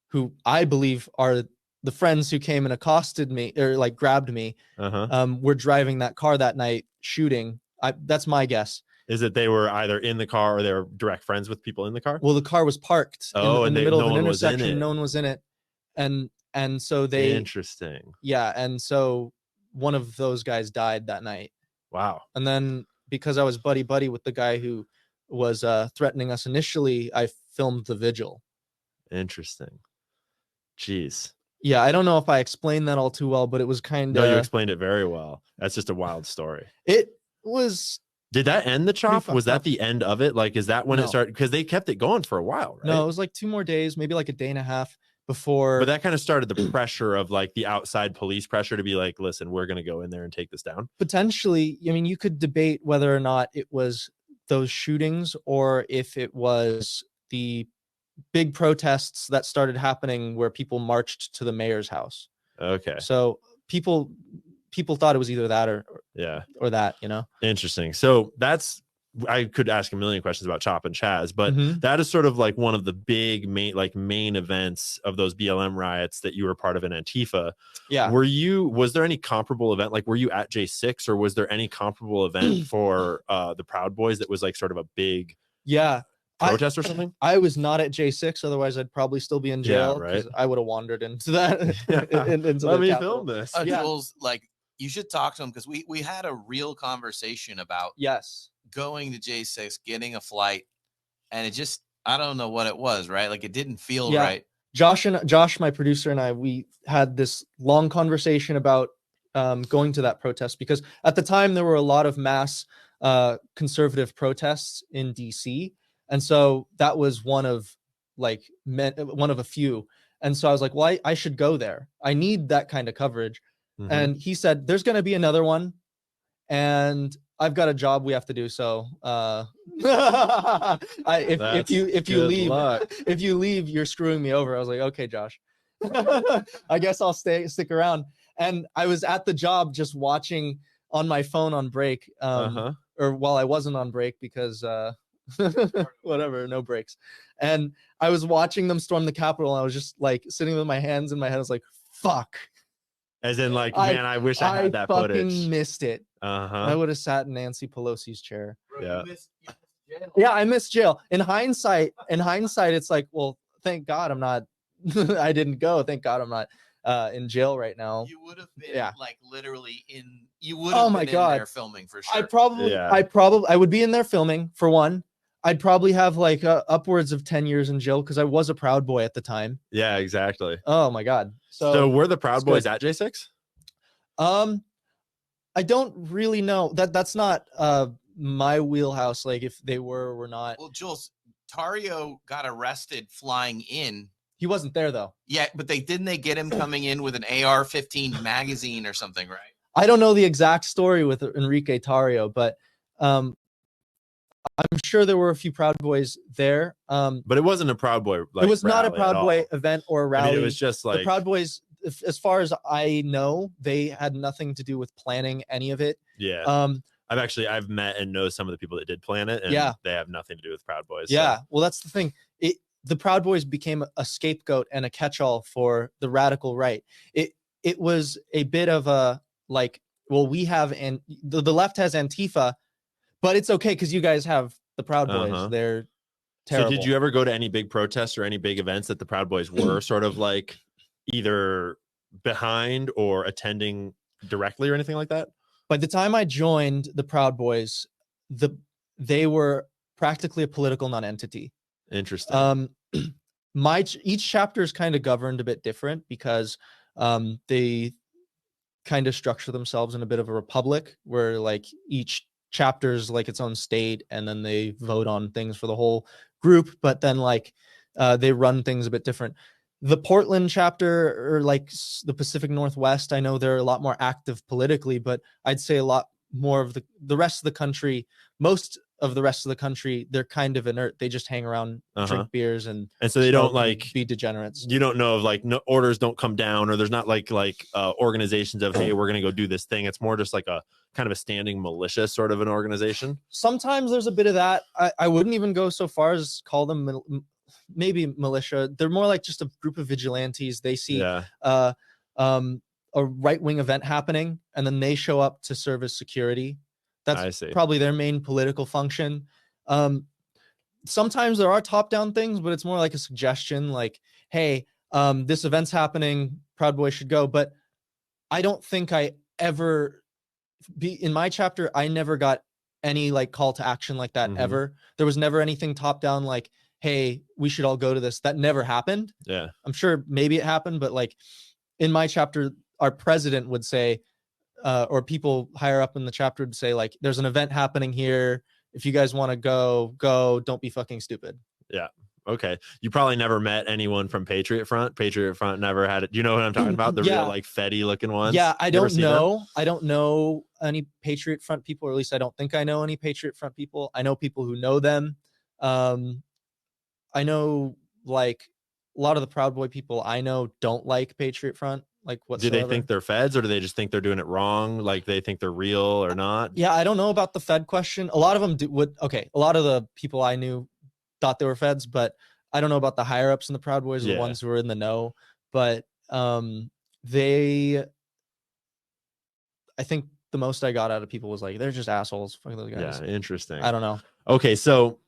who I believe are the friends who came and accosted me or like grabbed me were driving that car that night shooting. That's my guess. Is that they were either in the car or they were direct friends with people in the car? Well, the car was parked in the middle of an intersection. No one was in it. And so they... Interesting. Yeah, and so one of those guys died that night. Wow. And then because I was buddy with the guy who was threatening us initially, I filmed the vigil. Interesting. Jeez. Yeah, I don't know if I explained that all too well, but it was kind of... No, you explained it very well. That's just a wild story. It was... Did that end the chop? Was that the end of it? Like, is that when it started? Because they kept it going for a while, right? No, it was like 2 more days, maybe like a day and a half before. But that kind of started the pressure of like the outside police pressure to be like, listen, we're going to go in there and take this down. Potentially. I mean, you could debate whether or not it was those shootings or if it was the big protests that started happening where people marched to the mayor's house. Okay. So people thought it was either that or that, you know. Interesting. So I could ask a million questions about Chop and Chaz, but that is sort of like one of the big main events of those BLM riots that you were part of in Antifa. Yeah. Was there any comparable event? Like, were you at J6 or was there any comparable event for the Proud Boys that was like sort of a big protest or something? I was not at J6, otherwise I'd probably still be in jail. Yeah, right. I would have wandered into that. Let me film this. Jules, like, you should talk to him because we had a real conversation about going to J6, getting a flight, and it just I don't know what it was, right? Like it didn't feel Yeah. right. Josh, my producer, and I, we had this long conversation about going to that protest, because at the time there were a lot of mass conservative protests in DC, and so that was one of a few. And so I was like, well, I should go there. I need that kind of coverage. Mhm. And he said, there's going to be another one, and I've got a job we have to do. So if you good leave, luck. if you leave, you're screwing me over. I was like, okay, Josh, I guess I'll stick around. And I was at the job just watching on my phone on break, or while I wasn't on break, because whatever, no breaks. And I was watching them storm the Capitol, and I was just like sitting with my hands in my head. I was like, fuck. As in, like, man, I wish I had that fucking footage. Missed it. I would have sat in Nancy Pelosi's chair. Bro, Yeah. you missed jail. Yeah, I missed jail. In hindsight, it's like, well, thank God I'm not. I didn't go. Thank God I'm not in jail right now. You would have been like literally in. You would Oh have my been God. in there filming for sure. I would be in there filming for one. I'd probably have like upwards of 10 years in jail, because I was a Proud Boy at the time. Yeah, exactly. Oh my God. So were the Proud it's Boys good. at J6? I don't really know. That's not my wheelhouse, like if they were or were not. Well, Jules, Tario got arrested flying in. He wasn't there though. Yeah, but they get him coming in with an AR-15 magazine or something, right? I don't know the exact story with Enrique Tario, but I'm sure there were a few Proud Boys there. But it wasn't a Proud Boy. Like, it was not a rally Proud at Boy all. event or a rally. I mean, it was just like the Proud Boys, as far as I know, they had nothing to do with planning any of it. Yeah. I've met and know some of the people that did plan it, and they have nothing to do with Proud Boys. Yeah. So. Well, that's the thing. The Proud Boys became a scapegoat and a catch-all for the radical right. It was a bit of a like, well, we have, and the left has Antifa, but it's okay because you guys have the Proud Boys. They're terrible. So did you ever go to any big protests or any big events that the Proud Boys were sort of like either behind or attending directly or anything like that? By the time I joined the Proud Boys, they were practically a political non-entity. Interesting. Each chapter is kind of governed a bit different, because they kind of structure themselves in a bit of a republic, where like each chapter is like its own state, and then they vote on things for the whole group, but then like they run things a bit different. The Portland chapter, or like the Pacific Northwest, I know they're a lot more active politically, but I'd say a lot more of the rest of the country, most of the rest of the country, they're kind of inert. They just hang around, drink beers, and so they don't like be degenerates. You don't know of like no orders don't come down, or there's not like organizations of, hey, we're gonna go do this thing. It's more just like a kind of a standing militia sort of an organization. Sometimes there's a bit of that. I wouldn't even go so far as call them maybe militia. They're more like just a group of vigilantes. They see a right-wing event happening, and then they show up to serve as security. That's probably their main political function. Sometimes there are top-down things, but it's more like a suggestion, like, hey, this event's happening, Proud Boys should go. But I don't think I ever in my chapter, I never got any like call to action like that ever. There was never anything top-down like, hey, we should all go to this. That never happened. Yeah. I'm sure maybe it happened, but like in my chapter, our president would say, or people higher up in the chapter would say, like, there's an event happening here. If you guys want to go, don't be fucking stupid. Yeah. Okay. You probably never met anyone from Patriot Front. Patriot Front never had it. Do you know what I'm talking about? The real like Fetty looking ones. Yeah. I don't know. I don't know any Patriot Front people, or at least I don't think I know any Patriot Front people. I know people who know them. I know like a lot of the Proud Boy people I know don't like Patriot Front. Like, whatsoever. Do they think they're feds, or do they just think they're doing it wrong? Like they think they're real or not? Yeah, I don't know about the Fed question. A lot of them a lot of the people I knew thought they were feds, but I don't know about the higher ups in the Proud Boys, the ones who were in the know. But I think the most I got out of people was like, they're just assholes. Fuck those guys. Yeah, interesting. I don't know. Okay, so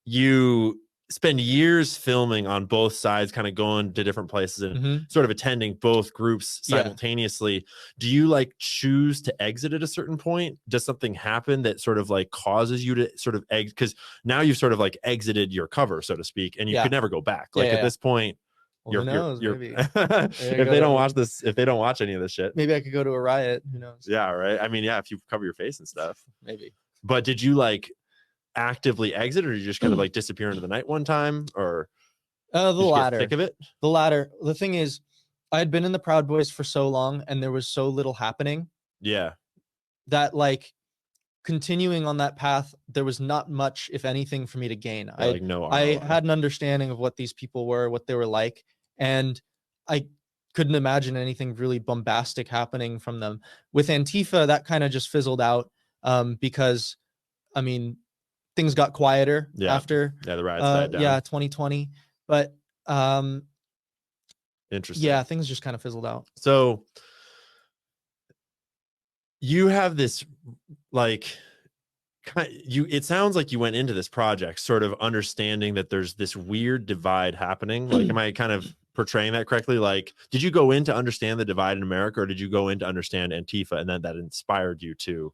you spend years filming on both sides, kind of going to different places and sort of attending both groups simultaneously. Do you like choose to exit at a certain point? Does something happen that sort of like causes you to sort of exit? Because now you've sort of like exited your cover, so to speak, and you could never go back. Like at this point, well, who knows? Maybe if they don't watch this, if they don't watch any of this shit, maybe I could go to a riot. Who knows? Yeah, right. I mean, yeah, if you cover your face and stuff, maybe. But did you like actively exit, or did you just kind of like disappear into the night one time, or the latter? Thick of it. The latter. The thing is, I had been in the Proud Boys for so long, and there was so little happening. Yeah. That like continuing on that path, there was not much, if anything, for me to gain. I had an understanding of what these people were, what they were like, and I couldn't imagine anything really bombastic happening from them. With Antifa, that kind of just fizzled out because, I mean, things got quieter after the riots died down. 2020. But interesting. Yeah, things just kind of fizzled out. So you have this like it sounds like you went into this project sort of understanding that there's this weird divide happening. Like, am I kind of portraying that correctly? Like, did you go in to understand the divide in America, or did you go in to understand Antifa and then that inspired you to?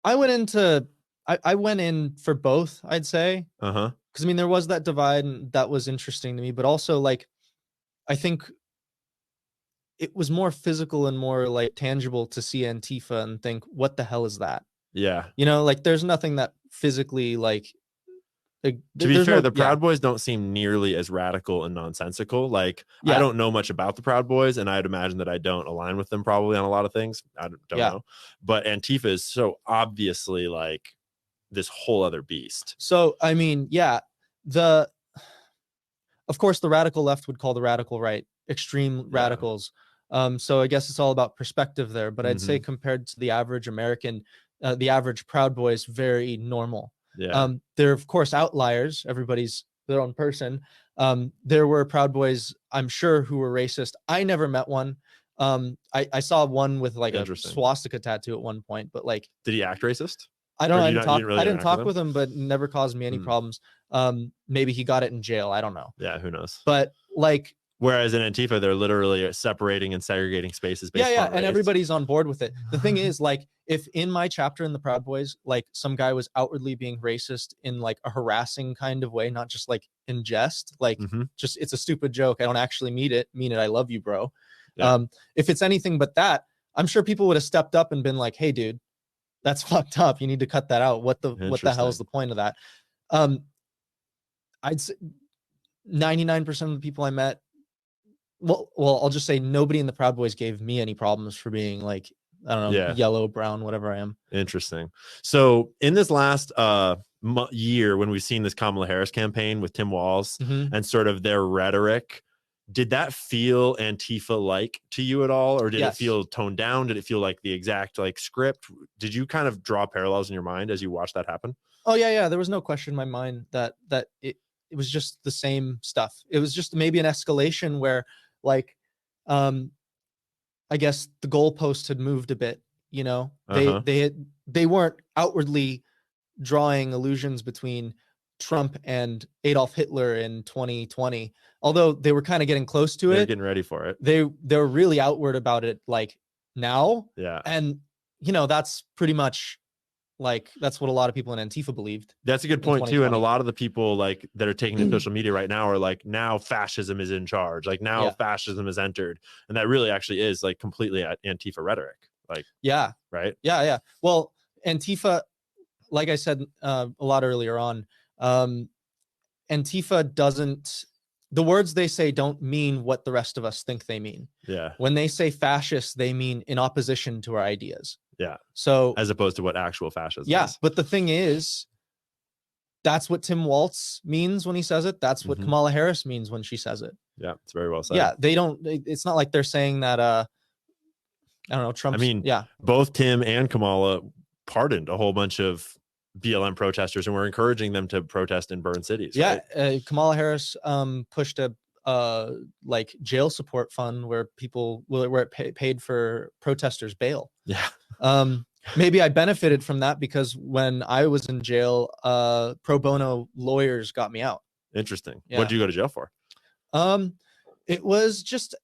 I went in for both, I'd say. Because I mean, there was that divide, and that was interesting to me, but also like, I think it was more physical and more like tangible to see Antifa and think, what the hell is that? Yeah. You know, like there's nothing that physically like to be fair, the Proud Boys don't seem nearly as radical and nonsensical. Like, I don't know much about the Proud Boys, and I'd imagine that I don't align with them probably on a lot of things. I don't know. But Antifa is so obviously like this whole other beast. So, I mean, of course, the radical left would call the radical right extreme radicals. So I guess it's all about perspective there. But I'd say compared to the average American, the average Proud Boy is very normal. Yeah. They're of course outliers. Everybody's their own person. There were Proud Boys, I'm sure, who were racist. I never met one. I saw one with like a swastika tattoo at one point, but like, did he act racist? I don't know. I didn't talk with him, but never caused me any problems. Maybe he got it in jail. I don't know. Yeah, who knows? But like, whereas in Antifa, they're literally separating and segregating spaces. Based on race. And everybody's on board with it. The thing is, like, if in my chapter in the Proud Boys, like some guy was outwardly being racist in like a harassing kind of way, not just like in jest, like just it's a stupid joke. I don't actually mean it. I love you, bro. Yeah. If it's anything but that, I'm sure people would have stepped up and been like, "Hey, dude, that's fucked up. You need to cut that out. What the hell is the point of that?" I'd say 99% of the people I met. Well, I'll just say nobody in the Proud Boys gave me any problems for being like, I don't know, yellow, brown, whatever I am. Interesting. So in this last year, when we've seen this Kamala Harris campaign with Tim Walz and sort of their rhetoric, did that feel Antifa-like to you at all? Or did it feel toned down? Did it feel like the exact like script? Did you kind of draw parallels in your mind as you watched that happen? Oh, yeah. There was no question in my mind that it was just the same stuff. It was just maybe an escalation where, like, I guess the goalpost had moved a bit, you know. They weren't outwardly drawing allusions between Trump and Adolf Hitler in 2020, although they were kind of getting close to it. Getting ready for it. They're really outward about it, like now. Yeah. And you know, that's pretty much like that's what a lot of people in Antifa believed. That's a good point too. And a lot of the people like that are taking to social media right now are like, now fascism is in charge. Like now fascism has entered. And that really actually is like completely Antifa rhetoric. Like, right. Yeah. Well, Antifa, like I said a lot earlier on, Antifa doesn't, the words they say don't mean what the rest of us think they mean. Yeah. When they say fascist, they mean in opposition to our ideas. Yeah. So as opposed to what actual fascism is. But the thing is, that's what Tim Walz means when he says it. That's what Kamala Harris means when she says it. Yeah, it's very well said. Yeah, they don't, it's not like they're saying that I don't know, Trump. I mean, both Tim and Kamala pardoned a whole bunch of BLM protesters and were encouraging them to protest and burn cities. Right? Kamala Harris pushed a like jail support fund where people where it paid for protesters bail. Yeah. maybe I benefited from that because when I was in jail, pro bono lawyers got me out. Interesting. Yeah. What did you go to jail for? It was just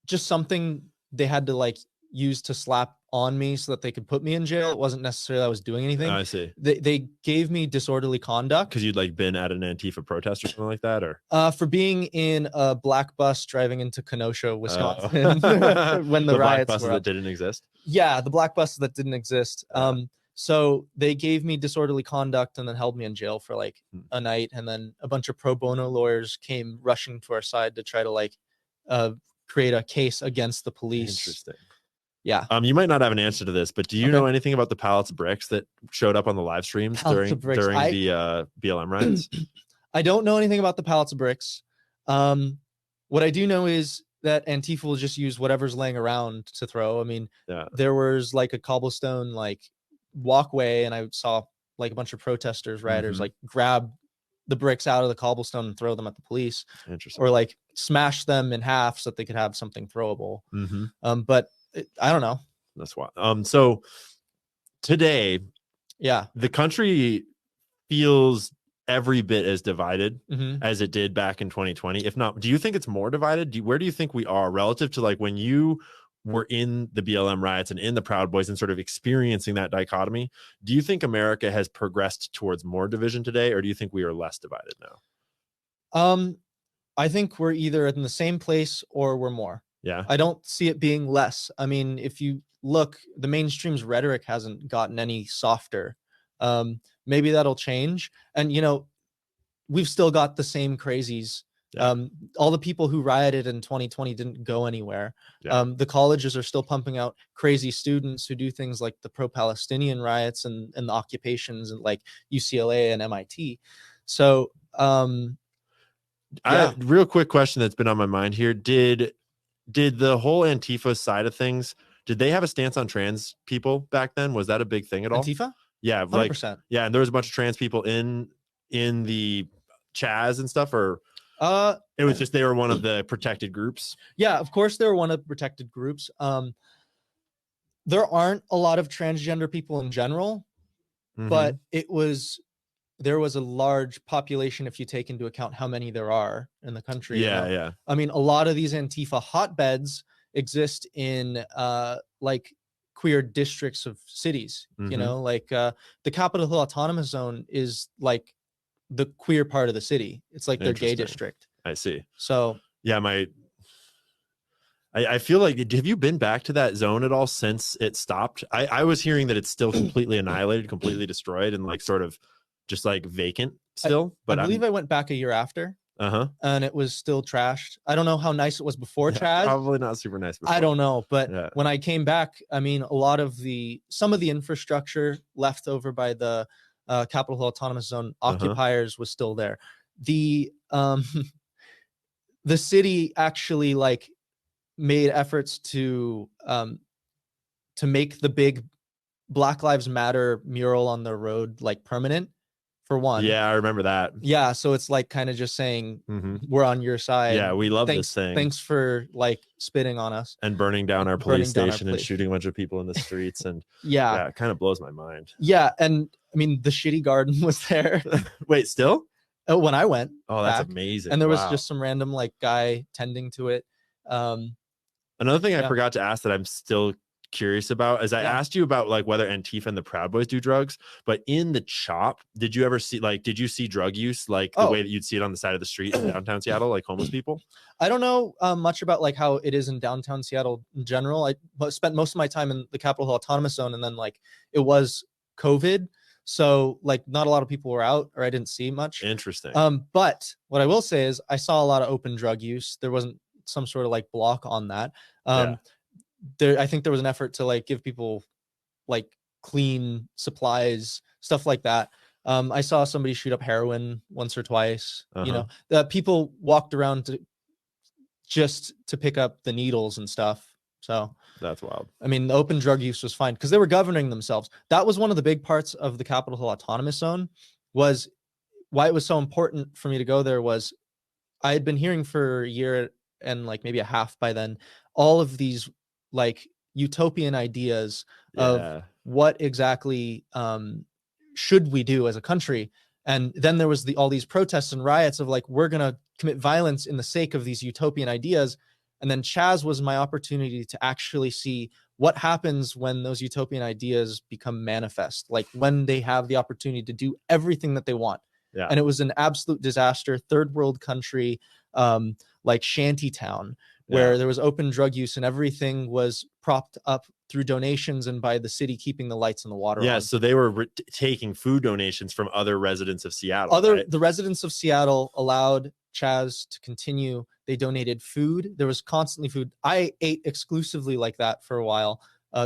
just something they had to like use to slap on me so that they could put me in jail. It wasn't necessarily I was doing anything. I see. They gave me disorderly conduct Because you'd like been at an Antifa protest or something like that, or for being in a black bus driving into Kenosha, Wisconsin, when the black riots buses were that up. didn't exist. Yeah, the black buses that didn't exist. Yeah. So they gave me disorderly conduct and then held me in jail for like a night, and then a bunch of pro bono lawyers came rushing to our side to try to like create a case against the police. Interesting. Yeah. You might not have an answer to this, but do you know anything about the pallets of bricks that showed up on the live streams during the BLM riots? I don't know anything about the pallets of bricks. What I do know is that Antifa will just use whatever's laying around to throw. I mean, there was like a cobblestone like walkway, and I saw like a bunch of protesters, rioters, like grab the bricks out of the cobblestone and throw them at the police. Interesting. Or like smash them in half so that they could have something throwable. But I don't know. That's why. So today, the country feels every bit as divided as it did back in 2020. If not, do you think it's more divided? Where do you think we are relative to like when you were in the BLM riots and in the Proud Boys and sort of experiencing that dichotomy? Do you think America has progressed towards more division today, or do you think we are less divided now? I think we're either in the same place or we're more. Yeah. I don't see it being less. I mean, if you look, the mainstream's rhetoric hasn't gotten any softer. Maybe that'll change. And, you know, we've still got the same crazies. All the people who rioted in 2020 didn't go anywhere. The colleges are still pumping out crazy students who do things like the pro-Palestinian riots and the occupations and like UCLA and MIT. So, real quick question that's been on my mind here. Did the whole Antifa side of things, did they have a stance on trans people back then? Was that a big thing at all? Antifa? Yeah, 100%. Yeah, and there was a bunch of trans people in the Chaz and stuff, or it was just they were one of the protected groups. Yeah, of course they were one of the protected groups. There aren't a lot of transgender people in general, but there was a large population if you take into account how many there are in the country. Yeah. I mean, a lot of these Antifa hotbeds exist in like queer districts of cities, you know, like the Capitol Hill Autonomous Zone is like the queer part of the city. It's like their gay district. I see. So yeah, I feel like, have you been back to that zone at all since it stopped? I was hearing that it's still completely annihilated, completely destroyed, and like sort of just like vacant still. But I believe I went back a year after. And it was still trashed. I don't know how nice it was before Chaz. Probably not super nice before. I don't know, but when I came back, I mean, some of the infrastructure left over by the Capitol Hill Autonomous Zone occupiers was still there. The city actually like made efforts to make the big Black Lives Matter mural on the road like permanent. For one. Yeah, I remember that. Yeah, so it's like kind of just saying we're on your side. Yeah, we love this thing. Thanks for like spitting on us and burning down our police station and shooting a bunch of people in the streets. And yeah, it kind of blows my mind. Yeah, and I mean the shitty garden was there. Wait, still? When I went. Oh, that's amazing. And there was just some random like guy tending to it. Another thing I forgot to ask that I'm still curious about is I asked you about like whether Antifa and the Proud Boys do drugs, but in the CHOP, did you see drug use like the way that you'd see it on the side of the street in downtown Seattle, like homeless people? I don't know much about like how it is in downtown Seattle in general. I spent most of my time in the Capitol Hill Autonomous Zone, and then like it was COVID, so like not a lot of people were out, or I didn't see much. Interesting. But what I will say is I saw a lot of open drug use. There wasn't some sort of like block on that. I think there was an effort to like give people like clean supplies, stuff like that. I saw somebody shoot up heroin once or twice. You know, that people walked around just to pick up the needles and stuff. So that's wild. I mean, the open drug use was fine because they were governing themselves. That was one of the big parts of the Capitol Hill Autonomous Zone. Was why it was so important for me to go there was I had been hearing for a year and like maybe a half by then all of these like utopian ideas Yeah. of what exactly should we do as a country. And then there was all these protests and riots of like, we're going to commit violence in the sake of these utopian ideas. And then Chaz was my opportunity to actually see what happens when those utopian ideas become manifest, like when they have the opportunity to do everything that they want. Yeah. And it was an absolute disaster, third world country, like shantytown, where there was open drug use and everything was propped up through donations and by the city keeping the lights and the water on. So they were taking food donations from other residents of Seattle. The residents of Seattle allowed Chaz to continue. They donated food. There was constantly food. I ate exclusively like that for a while,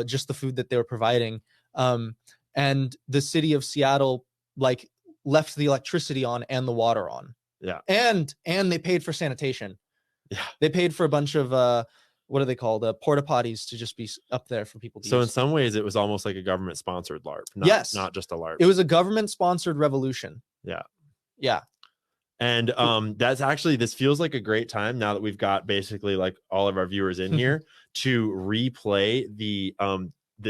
just the food that they were providing. And the city of Seattle like left the electricity on and the water on. Yeah. And they paid for sanitation. Yeah. They paid for a bunch of what are they called? Porta potties to just be up there for people to use. In some ways, it was almost like a government sponsored LARP. Not just a LARP. It was a government sponsored revolution. Yeah. Yeah. And that's actually, this feels like a great time now that we've got basically like all of our viewers in here to replay the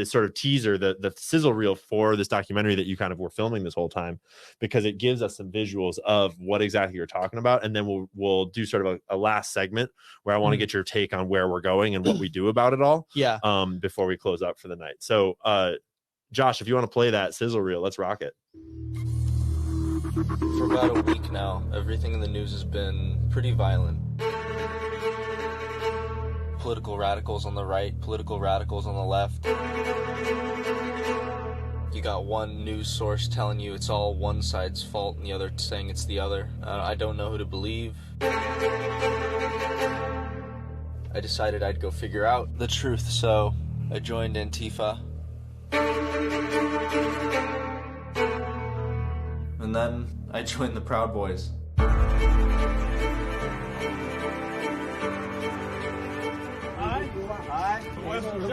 sort of teaser, the sizzle reel for this documentary that you kind of were filming this whole time, because it gives us some visuals of what exactly you're talking about. And then we'll do sort of a last segment where I want to get your take on where we're going and what we do about it all. Yeah. Before we close up for the night. So Josh, if you want to play that sizzle reel, let's rock it. For about a week now, everything in the news has been pretty violent. Political radicals on the right, political radicals on the left. You got one news source telling you it's all one side's fault and the other saying it's the other. I don't know who to believe. I decided I'd go figure out the truth, so I joined Antifa. And then I joined the Proud Boys. Western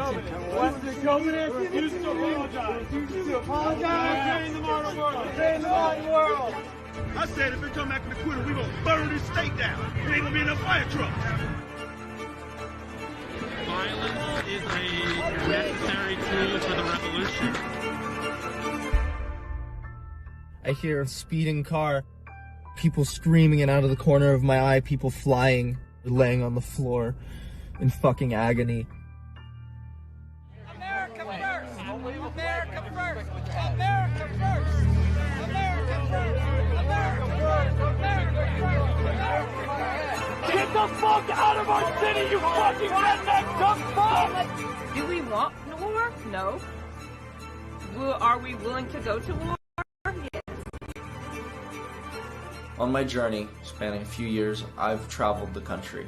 chauvinist refused to apologize. To apologize? Change the modern world. Change the modern world. I said if it come back to the quitter, we gonna burn this state down. There ain't gonna be enough fire trucks. Violence is a necessary tool for the revolution. I hear a speeding car, people screaming, and out of the corner of my eye, people flying, laying on the floor in fucking agony. America first! America first! America first! America first! America first! America first! Get the fuck out of our city, you fucking redneck dumb fuck! Do we want war? No. Are we willing to go to war? Yes. On my journey, spanning a few years, I've traveled the country.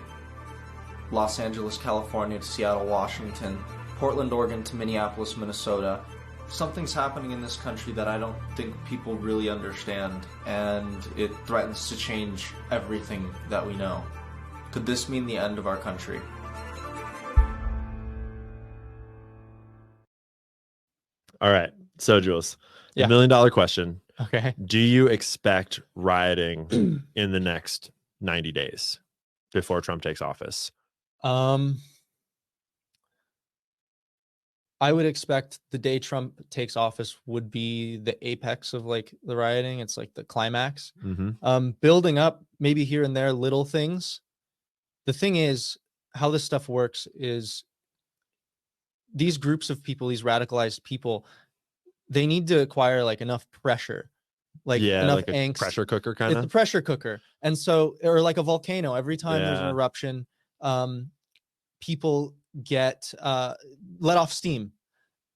Los Angeles, California to Seattle, Washington, Portland, Oregon to Minneapolis, Minnesota. Something's happening in this country that I don't think people really understand, and it threatens to change everything that we know. Could this mean the end of our country? All right. So, Jules, Yeah. $1 million question. Okay. Do you expect rioting in the next 90 days before Trump takes office? I would expect the day Trump takes office would be the apex of like the rioting. It's like the climax. Building up maybe here and there little things. The thing is, how this stuff works is these groups of people, these radicalized people, they need to acquire like enough pressure, like enough like a angst. pressure cooker kind It's a of. pressure cooker. And so, or like a volcano, every time there's an Yeah. eruption, people get let off steam.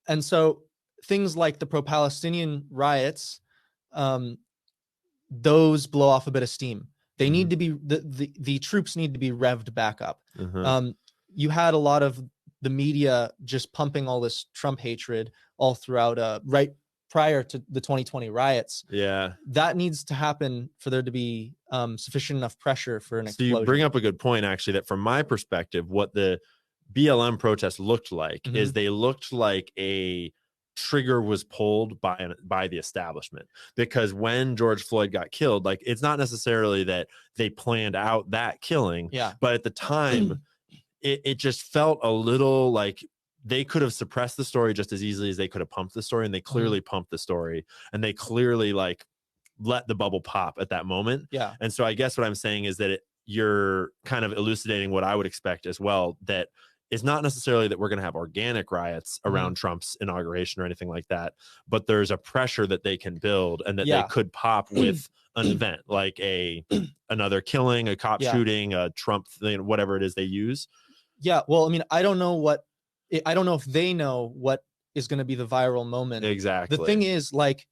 And so things like the pro-Palestinian riots, those blow off a bit of steam. They need to be, the troops need to be revved back up. You had a lot of the media just pumping all this Trump hatred all throughout, right prior to the 2020 riots. Yeah. That needs to happen for there to be sufficient enough pressure for an So explosion. you bring up a good point, actually, that from my perspective, what the BLM protests looked like is they looked like a trigger was pulled by the establishment, because when George Floyd got killed, like, it's not necessarily that they planned out that killing, Yeah. but at the time it just felt a little like they could have suppressed the story just as easily as they could have pumped the story, and they clearly pumped the story, and they clearly like let the bubble pop at that moment. Yeah. And so I guess what I'm saying is that you're kind of elucidating what I would expect as well, that it's not necessarily that we're going to have organic riots around Trump's inauguration or anything like that, but there's a pressure that they can build, and that they could pop with an event like another killing, a cop shooting, a Trump thing, whatever it is they use. Yeah. Well, I mean, I don't know if they know what is going to be the viral moment. Exactly. The thing is, like,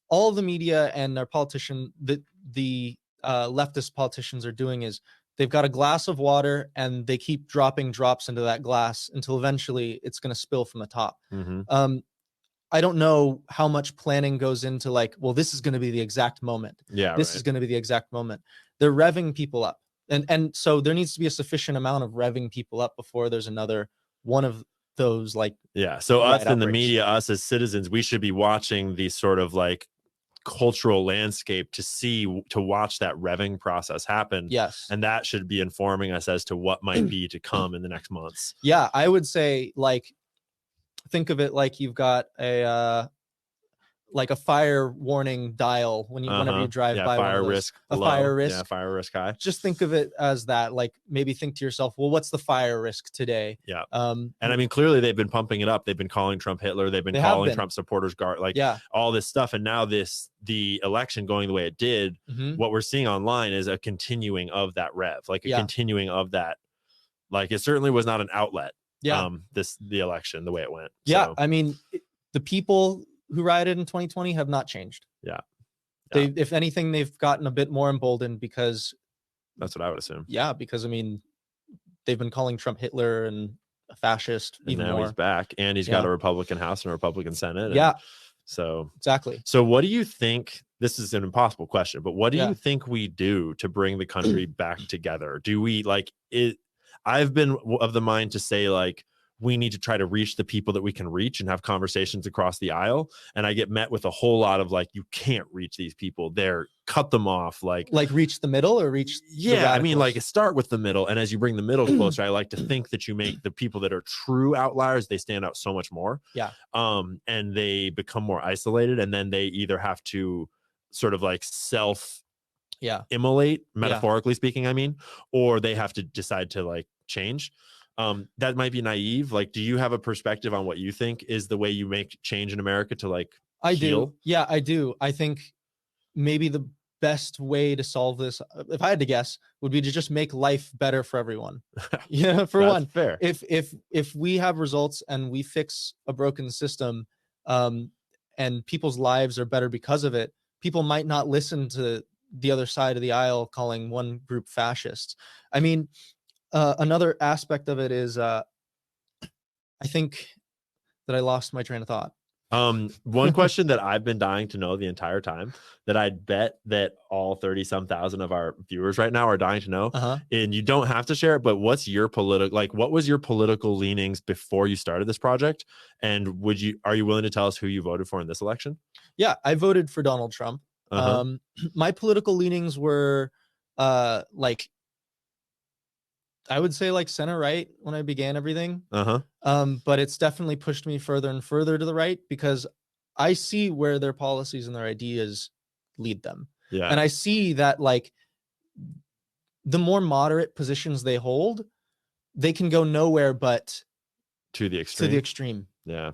all the media and their politician, the leftist politicians are doing is they've got a glass of water and they keep dropping drops into that glass until eventually it's going to spill from the top. I don't know how much planning goes into like, well, this is going to be the exact moment. Yeah. This is going to be the exact moment. They're revving people up. And so there needs to be a sufficient amount of revving people up before there's another one of those, like, so us in the outbreaks. media, us as citizens, we should be watching these sort of like cultural landscape to watch that revving process happen. Yes. And that should be informing us as to what might be to come in the next months. Yeah, I would say, like, think of it like you've got a fire warning dial whenever you drive by fire one of those. risk A low. fire risk. Yeah, fire risk high. Just think of it as that. Like, maybe think to yourself, well, what's the fire risk today? Yeah. And I mean, clearly they've been pumping it up. They've been calling Trump Hitler. They've been calling Trump supporters guard, like all this stuff. And now the election going the way it did, what we're seeing online is a continuing of that rev, like a continuing of that. Like, it certainly was not an outlet. Yeah. The election, the way it went. Yeah. So, I mean, the people who rioted in 2020 have not changed. Yeah. They, if anything, they've gotten a bit more emboldened because that's what I would assume. Yeah, because I mean, they've been calling Trump Hitler and a fascist. And now he's back, and he's got a Republican House and a Republican Senate. Yeah. So exactly. So what do you think? This is an impossible question, but what do you think we do to bring the country back together? Do we like it? I've been of the mind to say, like, we need to try to reach the people that we can reach and have conversations across the aisle. And I get met with a whole lot of like, you can't reach these people. Cut them off. Like reach the middle or reach. Yeah. I mean, like, start with the middle. And as you bring the middle closer, I like to think that you make the people that are true outliers, they stand out so much more. Yeah. And they become more isolated. And then they either have to sort of like immolate, metaphorically speaking, I mean, or they have to decide to like change. That might be naive. Like, do you have a perspective on what you think is the way you make change in America to like heal? Yeah, I do. I think maybe the best way to solve this, if I had to guess, would be to just make life better for everyone. Yeah, for one. Fair. If we have results and we fix a broken system, and people's lives are better because of it, people might not listen to the other side of the aisle calling one group fascists. I mean, another aspect of it is, I think that I lost my train of thought. One question that I've been dying to know the entire time, that I'd bet that all 30-some thousand of our viewers right now are dying to know, and you don't have to share it, but what's your what was your political leanings before you started this project? And are you willing to tell us who you voted for in this election? Yeah, I voted for Donald Trump. My political leanings were, I would say like center right when I began everything. But it's definitely pushed me further and further to the right because I see where their policies and their ideas lead them. Yeah. And I see that, like, the more moderate positions they hold, they can go nowhere but to the extreme. Yeah.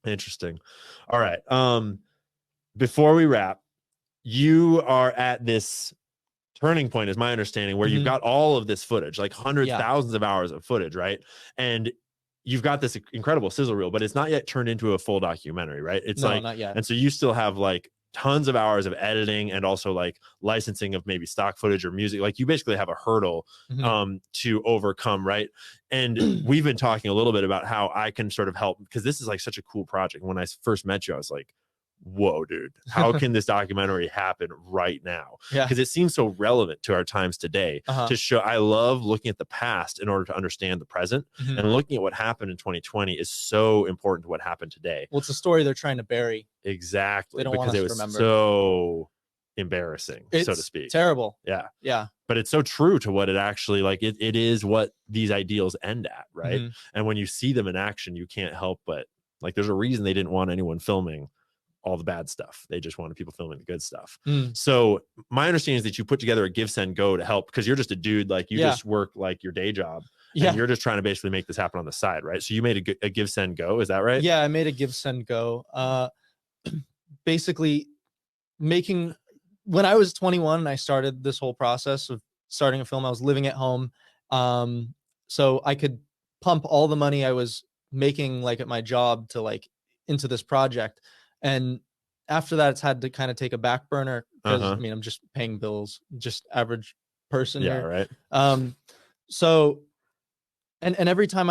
Interesting. All right. Before we wrap, you are at this turning point, is my understanding, where you've got all of this footage, like hundreds, thousands of hours of footage, right? And you've got this incredible sizzle reel, but it's not yet turned into a full documentary, right? It's not yet. And so you still have like tons of hours of editing and also like licensing of maybe stock footage or music. Like, you basically have a hurdle to overcome, right? And we've been talking a little bit about how I can sort of help, because this is like such a cool project. When I first met you, I was like, whoa, dude, how can this documentary happen right now? Yeah, because it seems so relevant to our times today. To show, I love looking at the past in order to understand the present, and looking at what happened in 2020 is so important to what happened today. Well, it's a story they're trying to bury. Exactly. They don't want us it to was remember. so embarrassing, It's so to speak. Terrible. Yeah. Yeah. but it's so true to what it actually like. It is what these ideals end at, right? Mhm. And when you see them in action, you can't help but like. There's a reason they didn't want anyone filming all the bad stuff. They just wanted people filming the good stuff. So my understanding is that you put together a give, send, go to help, because you're just a dude, like you just work like your day job, and you're just trying to basically make this happen on the side, right? So you made a give, send, go. Is that right? Yeah, I made a give, send, go. Basically when I was 21 and I started this whole process of starting a film, I was living at home. So I could pump all the money I was making like at my job to like into this project. And after that, it's had to kind of take a back burner because I mean, I'm just paying bills, just average person here. Right. So, and every time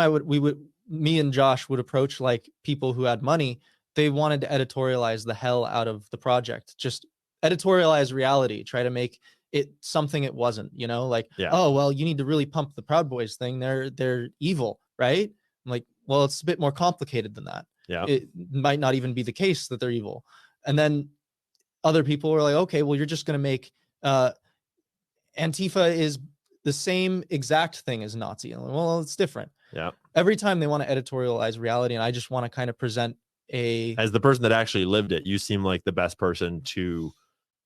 me and Josh would approach like people who had money, they wanted to editorialize the hell out of the project, just editorialize reality, try to make it something it wasn't, you know, like, oh, well, you need to really pump the Proud Boys thing. They're evil, right? I'm like, well, it's a bit more complicated than that. Yeah. It might not even be the case that they're evil. And then other people were like, okay, well, you're just going to make Antifa is the same exact thing as Nazi. And like, well, it's different. Yeah. Every time they want to editorialize reality, and I just want to kind of present as the person that actually lived it, you seem like the best person to,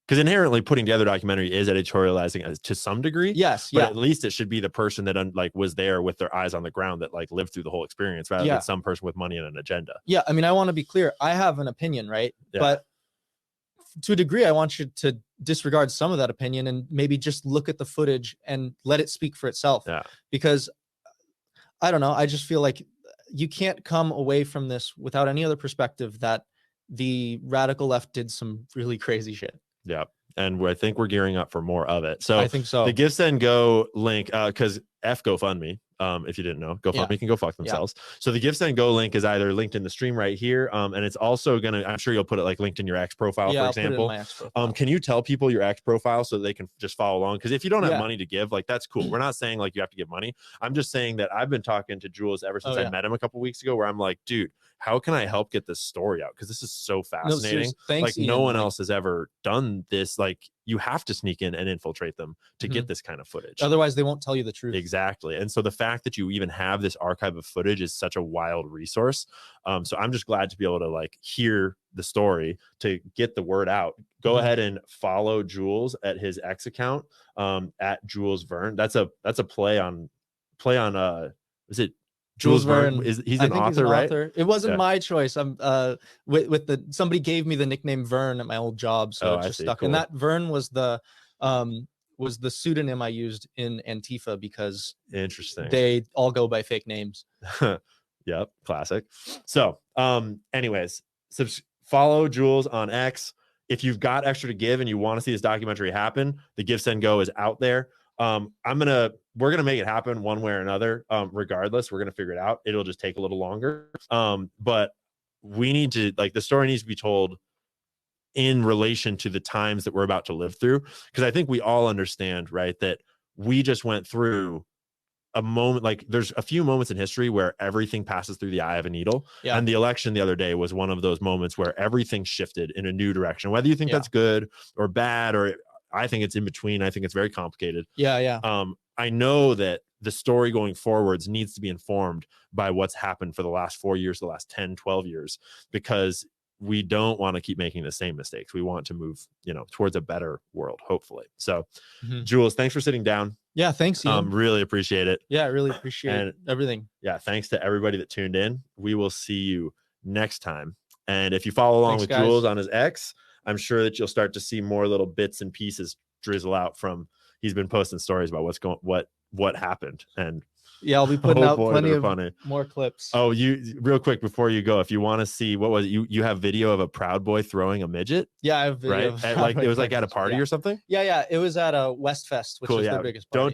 because inherently putting together a documentary is editorializing to some degree. Yes. But at least it should be the person that like was there with their eyes on the ground, that like lived through the whole experience, rather than some person with money and an agenda. Yeah. I mean, I want to be clear. I have an opinion, right? Yeah. But to a degree, I want you to disregard some of that opinion and maybe just look at the footage and let it speak for itself. Yeah. Because I don't know. I just feel like you can't come away from this without any other perspective that the radical left did some really crazy shit. Yeah. And I think we're gearing up for more of it. So I think so. The Give, Send, Go link, because GoFundMe, if you didn't know, GoFundMe can go fuck themselves. So the Give, Send, Go link is either linked in the stream right here, and it's also gonna, I'm sure you'll put it like linked in your X profile, for example. Put it in my X profile. Can you tell people your X profile so they can just follow along? Because if you don't have money to give, like, that's cool. We're not saying like you have to give money. I'm just saying that I've been talking to Jules ever since I met him a couple weeks ago, where I'm like, dude, how can I help get this story out? Because this is so fascinating. Thanks, like Ian. No one else has ever done this. Like, you have to sneak in and infiltrate them to get this kind of footage. Otherwise, they won't tell you the truth. Exactly. And so the fact that you even have this archive of footage is such a wild resource. So I'm just glad to be able to like hear the story, to get the word out. Go ahead and follow Jules at his X account, at Jules Verne. That's a play on is it Jules Verne? He's an author, right? It wasn't my choice. I'm somebody gave me the nickname Verne at my old job, so it just stuck. Cool. And that Verne was the pseudonym I used in Antifa, because interesting, they all go by fake names. Yep, classic. So anyways, follow Jules on X. If you've got extra to give and you want to see this documentary happen, the Give, Send, Go is out there. We're gonna make it happen one way or another. Regardless, we're gonna figure it out. It'll just take a little longer. But we need to, like, the story needs to be told in relation to the times that we're about to live through, because I think we all understand, right, that we just went through a moment, like there's a few moments in history where everything passes through the eye of a needle. Yeah. And the election the other day was one of those moments where everything shifted in a new direction, whether you think that's good or bad, or I think it's in between. I think it's very complicated. Yeah. I know that the story going forwards needs to be informed by what's happened for the last 4 years, the last 10, 12 years, because we don't want to keep making the same mistakes. We want to move, towards a better world, hopefully. So Jules, thanks for sitting down. Yeah. Thanks, Ian. Really appreciate it. Yeah, I really appreciate everything. Yeah. Thanks to everybody that tuned in. We will see you next time. And if you follow along with Jules on his X, I'm sure that you'll start to see more little bits and pieces drizzle out from, he's been posting stories about what happened. And yeah, I'll be putting out plenty of funny. More clips. Oh, you real quick before you go, if you want to see, what was it? You have video of a Proud Boy throwing a midget? Yeah, I have video. Right? It was like at a party or something? Yeah. It was at a Westfest, which is their biggest party. Don't tell